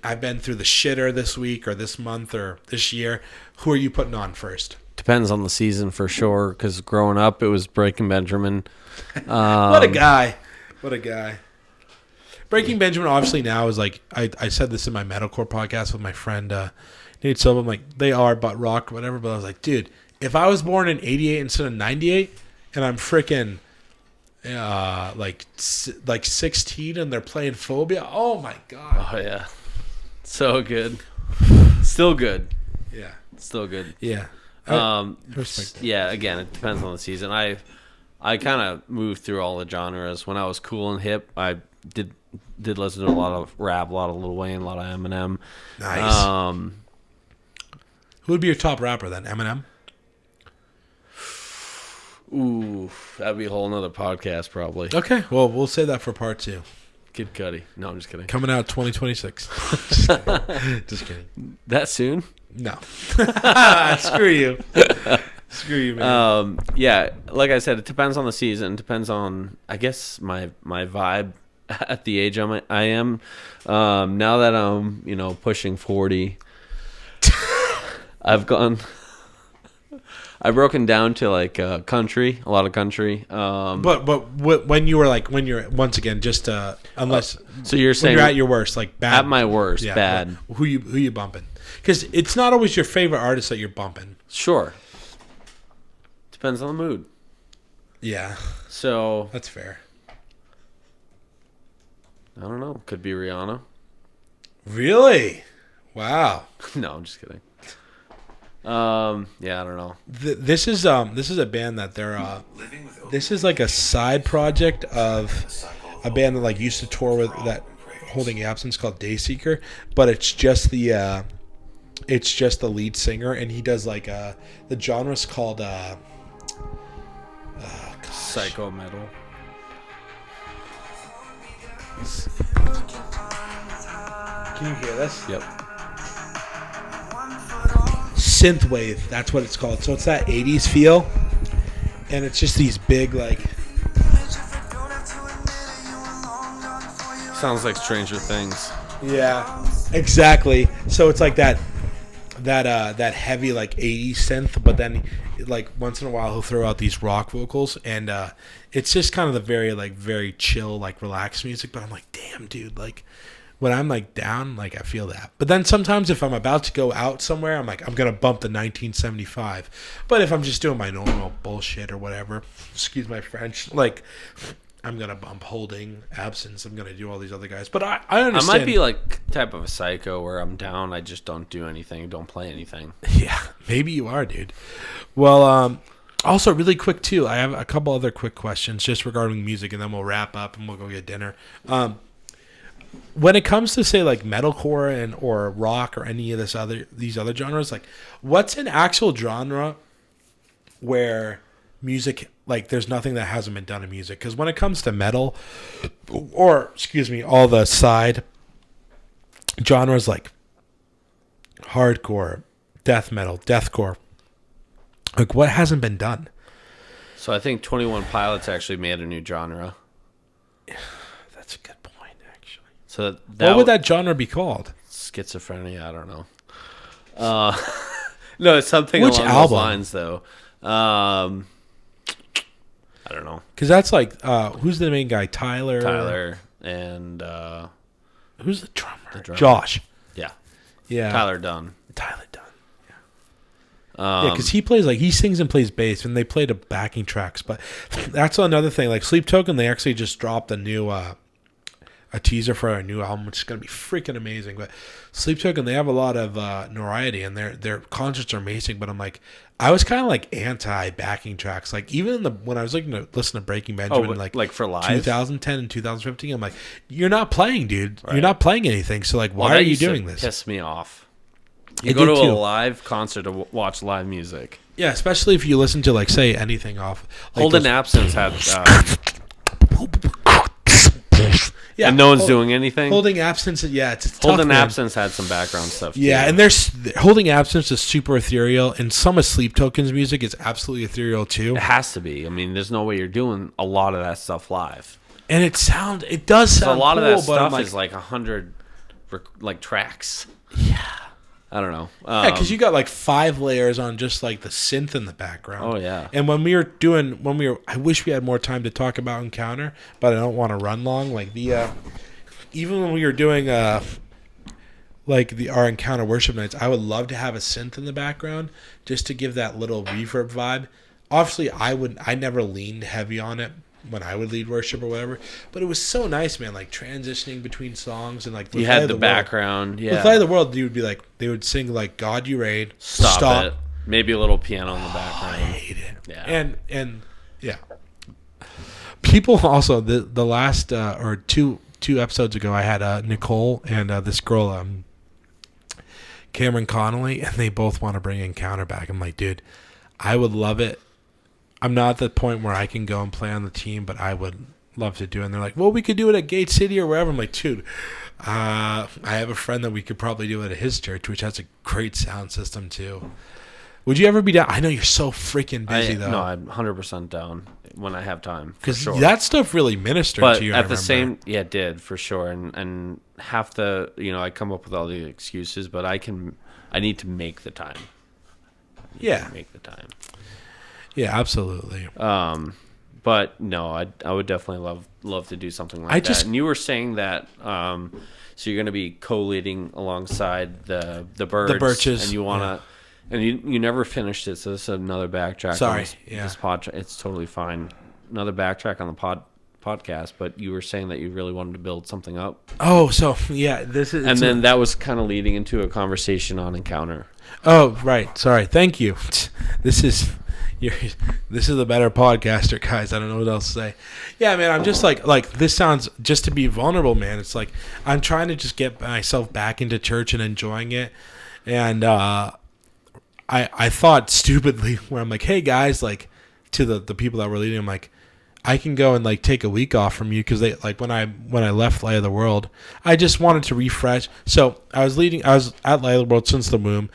I've been through the shitter this week or this month or this year. Who are you putting on first? Depends on the season for sure. Because growing up, it was Breaking Benjamin. What a guy! What a guy! Breaking Benjamin obviously now is like I said this in my metalcore podcast with my friend Nate Silva. I'm like, they are butt rock, whatever. But I was like, dude, if I was born in '88 instead of '98, and I'm freaking like 16 and they're playing Phobia, oh my god! Oh yeah, so good, still good. Yeah, still good. Yeah. Yeah. Again, it depends on the season. I kind of moved through all the genres. When I was cool and hip, I did listen to a lot of rap, a lot of Lil Wayne, a lot of Eminem. Nice. Who would be your top rapper then? Eminem? Ooh, that'd be a whole nother podcast probably. Okay, well, we'll save that for part 2. Kid Cudi. No, I'm just kidding. Coming out 2026. Just kidding. That soon? No. Screw you. Screw you, man. Yeah, like I said, it depends on the season. It depends on, I guess, my vibe at the age I am. Now that I'm, pushing 40, I've broken down to like country, a lot of country. But when you're once again just unless so you're saying when you're at your worst, like bad, at my worst, yeah, bad. Who you bumping? Because it's not always your favorite artist that you're bumping. Sure. Depends on the mood. Yeah. So That's fair. I don't know. Could be Rihanna. Really? Wow. No, I'm just kidding. Yeah, I don't know. This is a band that they're this is like a side project of a band that like used to tour with that Holding Absence called Dayseeker, but it's just the lead singer, and he does like the genre's called Psycho metal. Can you hear this? Yep. Synthwave, that's what it's called. So it's that 80s feel, and it's just these big like Sounds like Stranger Things. yeah, exactly. So it's like that heavy like 80s synth, but then like once in a while he'll throw out these rock vocals, and it's just kind of the very chill like relaxed music. But I'm like, damn, dude, like when I'm like down, like I feel that. But then sometimes if I'm about to go out somewhere, I'm like, I'm gonna bump the 1975. But if I'm just doing my normal bullshit or whatever, excuse my French, like I'm gonna bump Holding Absence. I'm gonna do all these other guys. But I understand. I might be like type of a psycho where I'm down, I just don't do anything, don't play anything. Yeah, maybe you are, dude. Well, also really quick too, I have a couple other quick questions just regarding music, and then we'll wrap up and we'll go get dinner. When it comes to say like metalcore or rock or any of these other genres, like what's an actual genre where music, like there's nothing that hasn't been done in music? Because when it comes to metal, or excuse me, all the side genres like hardcore, death metal, deathcore, like what hasn't been done? So I think 21 Pilots actually made a new genre. That's a good point, actually. So what would that genre be called? Schizophrenia, I don't know. No, it's something Which along album? those lines, though. I don't know. Because that's like, who's the main guy? Tyler and who's the drummer? drummer. Josh. Yeah. Yeah. Tyler Dunn. Tyler Dunn. Yeah, because he sings and plays bass, and they played the backing tracks. But that's another thing. Like Sleep Token, they actually just dropped a new a teaser for a new album, which is going to be freaking amazing. But Sleep Token, they have a lot of notoriety, and their concerts are amazing. But I'm like, I was kind of like anti backing tracks. Like even when I was looking to listen to Breaking Benjamin, like for live, 2010 and 2015, I'm like, you're not playing, dude. Right. You're not playing anything. So like, why are you doing this? Piss me off. You You go to did a too. live concert to watch live music. Yeah, especially if you listen to like say anything off. Like Holden those- Absence had, yeah, and no one's doing anything. Holding Absence. Yeah, it's tough, Holden man. Absence had some background stuff. Yeah, too. and there's Holding Absence is super ethereal, and some of Sleep Token's music is absolutely ethereal too. It has to be. I mean, there's no way you're doing a lot of that stuff live. And it does So sound a lot cool, of that but stuff I'm like, is like 100 like tracks. yeah, I don't know. because you got like 5 layers on just like the synth in the background. Oh yeah. And I wish we had more time to talk about Encounter, but I don't want to run long. Like even when we were doing our Encounter worship nights, I would love to have a synth in the background just to give that little reverb vibe. Obviously, I never leaned heavy on it when I would lead worship or whatever, but it was so nice, man. Like transitioning between songs and like You had the background. Yeah. With Light of the World, they would sing like "God You Reign," Stop it. Maybe a little piano in the background. I hate it. Yeah. And yeah. People also the last or two episodes ago, I had Nicole and this girl Cameron Connolly, and they both want to bring Encounter back. I'm like, dude, I would love it. I'm not at the point where I can go and play on the team, but I would love to do it. And they're like, well, we could do it at Gate City or wherever. I'm like, dude, I have a friend that we could probably do it at his church, which has a great sound system too. Would you ever be down? I know you're so freaking busy, though. No, I'm 100% down when I have time. Because sure. that stuff really ministered But to you. at the same, yeah, it did for sure. And half the, I come up with all the excuses, but I need to make the time. Make the time. Yeah, absolutely. But no, I would definitely love to do something like that. And you were saying that, so you're going to be co-leading alongside the Birds. The Birches. And you want to, And you never finished it, so this is another backtrack. Sorry, This podcast. It's totally fine. Another backtrack on the podcast, but you were saying that you really wanted to build something up. Oh, so yeah, this is. And then that was kind of leading into a conversation on Encounter. Oh, right. Sorry. Thank you. This is the better podcaster, guys. I don't know what else to say. Yeah, man. I'm just like this sounds just to be vulnerable, man. It's like I'm trying to just get myself back into church and enjoying it, and I thought stupidly where I'm like, hey guys, like to the people that were leading, I'm like, I can go and like take a week off from you because they like when I left Light of the World, I just wanted to refresh. So I was at Light of the World since the womb.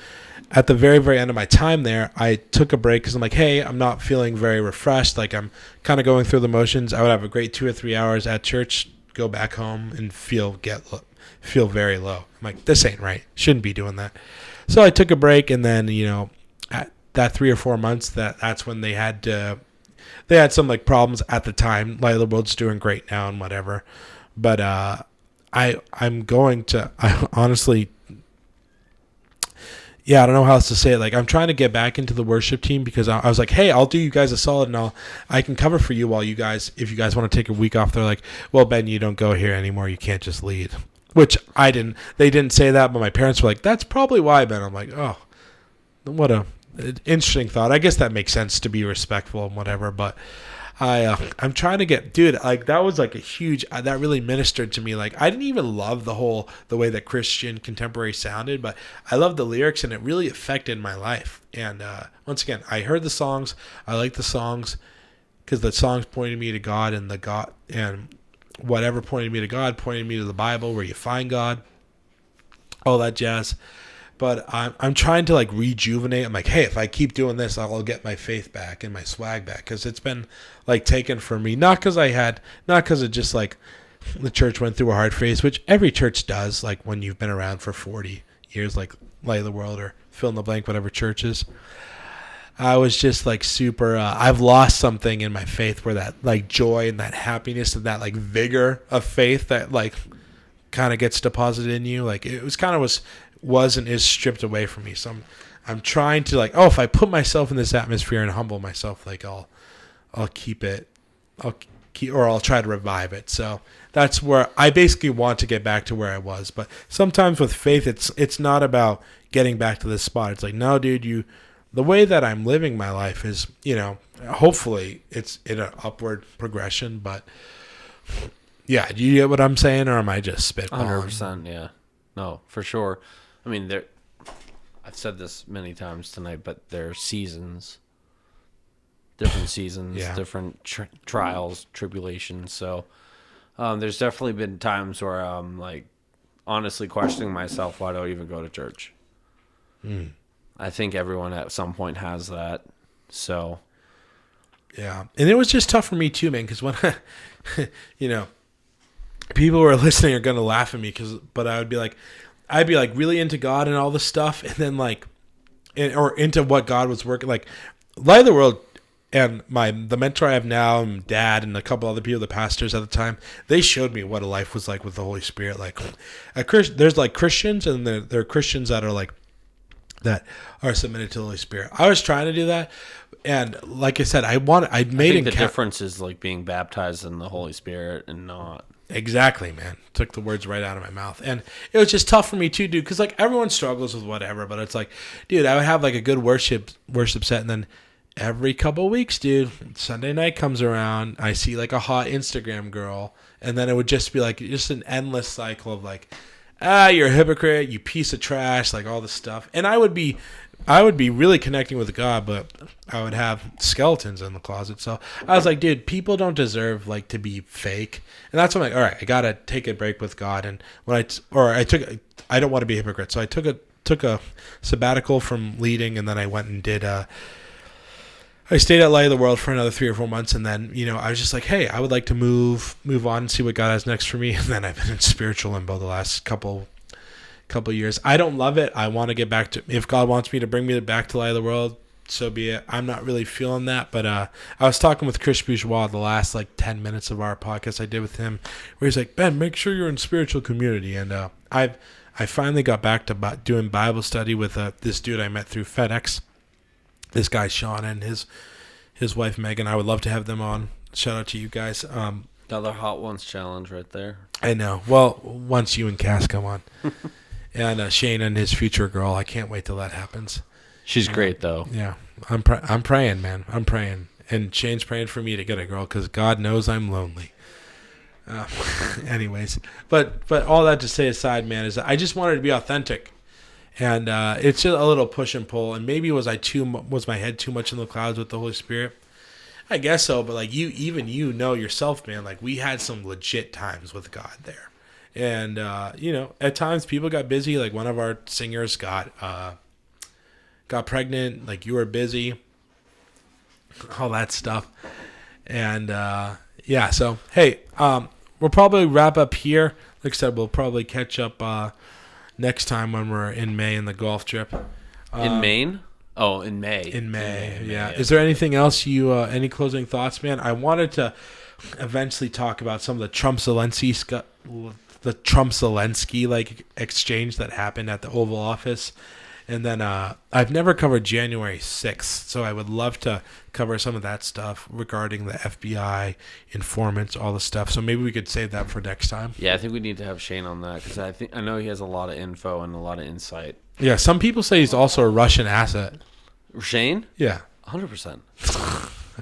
At the very, very end of my time there, I took a break because I'm like, hey, I'm not feeling very refreshed. Like I'm kind of going through the motions. I would have a great 2 or 3 hours at church, go back home and feel very low. I'm like, this ain't right. Shouldn't be doing that. So I took a break, and then at that 3 or 4 months, that's when they had some like problems at the time. Light of the World's doing great now and whatever, but I honestly, yeah, I don't know how else to say it. Like I'm trying to get back into the worship team because I was like, hey, I'll do you guys a solid and I can cover for you while you guys, if you guys want to take a week off. They're like, well, Ben, you don't go here anymore. You can't just lead. Which I didn't. They didn't say that, but my parents were like, that's probably why, Ben. I'm like, oh, what a interesting thought. I guess that makes sense to be respectful and whatever, but I'm trying to get, dude, like that was like a huge, that really ministered to me. Like I didn't even love the way that Christian contemporary sounded, but I loved the lyrics and it really affected my life. And once again, I heard the songs. I liked the songs because the songs pointed me to God, and whatever pointed me to God pointed me to the Bible where you find God, all that jazz. But I'm trying to like rejuvenate. I'm like, hey, if I keep doing this, I'll get my faith back and my swag back, because it's been like taken from me. Not because it just like the church went through a hard phase, which every church does. Like when you've been around for 40 years, like Light of the World or fill in the blank, whatever church is. I was just like super. I've lost something in my faith where that like joy and that happiness and that like vigor of faith that like kind of gets deposited in you. Like it was kind of was and is stripped away from me. So I'm trying to like, if I put myself in this atmosphere and humble myself, like I'll keep it, I'll try to revive it. So that's where I basically want to get back to where I was. But sometimes with faith, it's not about getting back to this spot. It's like, no, dude, the way that I'm living my life is, hopefully it's in an upward progression. But yeah, do you get what I'm saying, or am I just spitballing? 100%, yeah. No, for sure. I mean, I've said this many times tonight, but there are seasons, different seasons, different trials, tribulations. So there's definitely been times where I'm like honestly questioning myself, why do I even go to church? I think everyone at some point has that. So yeah, and it was just tough for me too, man, because when people who are listening are gonna laugh at me, but I'd be like really into God and all this stuff, and then or into what God was working. Like Light of the World and the mentor I have now, and Dad, and a couple other people, the pastors at the time, they showed me what a life was like with the Holy Spirit. Like there's like Christians, and there are Christians that are submitted to the Holy Spirit. I was trying to do that, and like I said, I think the difference is like being baptized in the Holy Spirit and not. Exactly, man. Took the words right out of my mouth. And it was just tough for me too, dude, because like everyone struggles with whatever, but it's like, dude, I would have like a good worship set, and then every couple of weeks, dude, Sunday night comes around, I see like a hot Instagram girl, and then it would just be like just an endless cycle of like, you're a hypocrite, you piece of trash, like all this stuff. And I would be really connecting with God, but I would have skeletons in the closet. So I was like, dude, people don't deserve like to be fake. And that's when I'm like, all right, I gotta take a break with God. And I don't want to be a hypocrite. So I took a sabbatical from leading, and then I went and did I stayed at Light of the World for another 3 or 4 months, and then I was just like, hey, I would like to move on and see what God has next for me. And then I've been in spiritual limbo the last couple years. I don't love it. I want to get back to, if God wants me to bring me back to Light of the World, so be it. I'm not really feeling that, but I was talking with Chris Bourgeois the last like 10 minutes of our podcast I did with him, where he's like, Ben, make sure you're in spiritual community. And I finally got back to doing Bible study with this dude I met through FedEx. This guy Sean and his wife Megan. I would love to have them on. Shout out to you guys. Another Hot Ones challenge right there. I know. Well, once you and Cass come on, and Shane and his future girl. I can't wait till that happens. She's great though. Yeah, I'm praying, man. I'm praying, and Shane's praying for me to get a girl because God knows I'm lonely. Anyways, but all that to say aside, man, is I just wanted to be authentic. And it's just a little push and pull. And maybe was my head too much in the clouds with the Holy Spirit? I guess so. But like you know yourself, man. Like we had some legit times with God there, and at times people got busy. Like one of our singers got pregnant. Like you were busy, all that stuff. And so hey, we'll probably wrap up here. Like I said, we'll probably catch up next time when we're in May in the golf trip. In Maine? Oh, in May. In May, yeah. Is there anything else any closing thoughts, man? I wanted to eventually talk about some of the Trump-Zelensky like exchange that happened at the Oval Office. And then I've never covered January 6th, so I would love to cover some of that stuff regarding the FBI, informants, all the stuff. So maybe we could save that for next time. Yeah, I think we need to have Shane on that because I know he has a lot of info and a lot of insight. Yeah, some people say he's also a Russian asset. Shane? Yeah. 100%.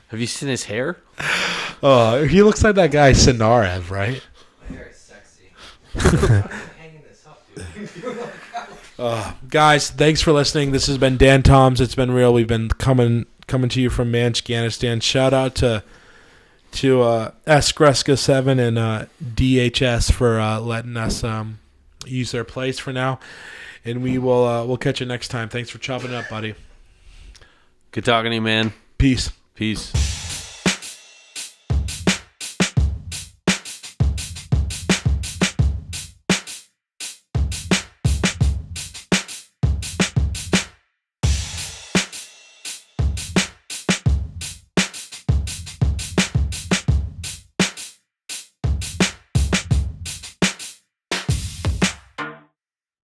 Have you seen his hair? Oh, he looks like that guy Sinarev, right? My hair is sexy. I'm hanging this up, dude. Guys, thanks for listening. This has been Dan Toms. It's been real. We've been coming to you from Manchganistan. Shout out to Skreska 7 and DHS for letting us use their place for now. And we'll catch you next time. Thanks for chopping it up, buddy. Good talking to you, man. Peace. Peace.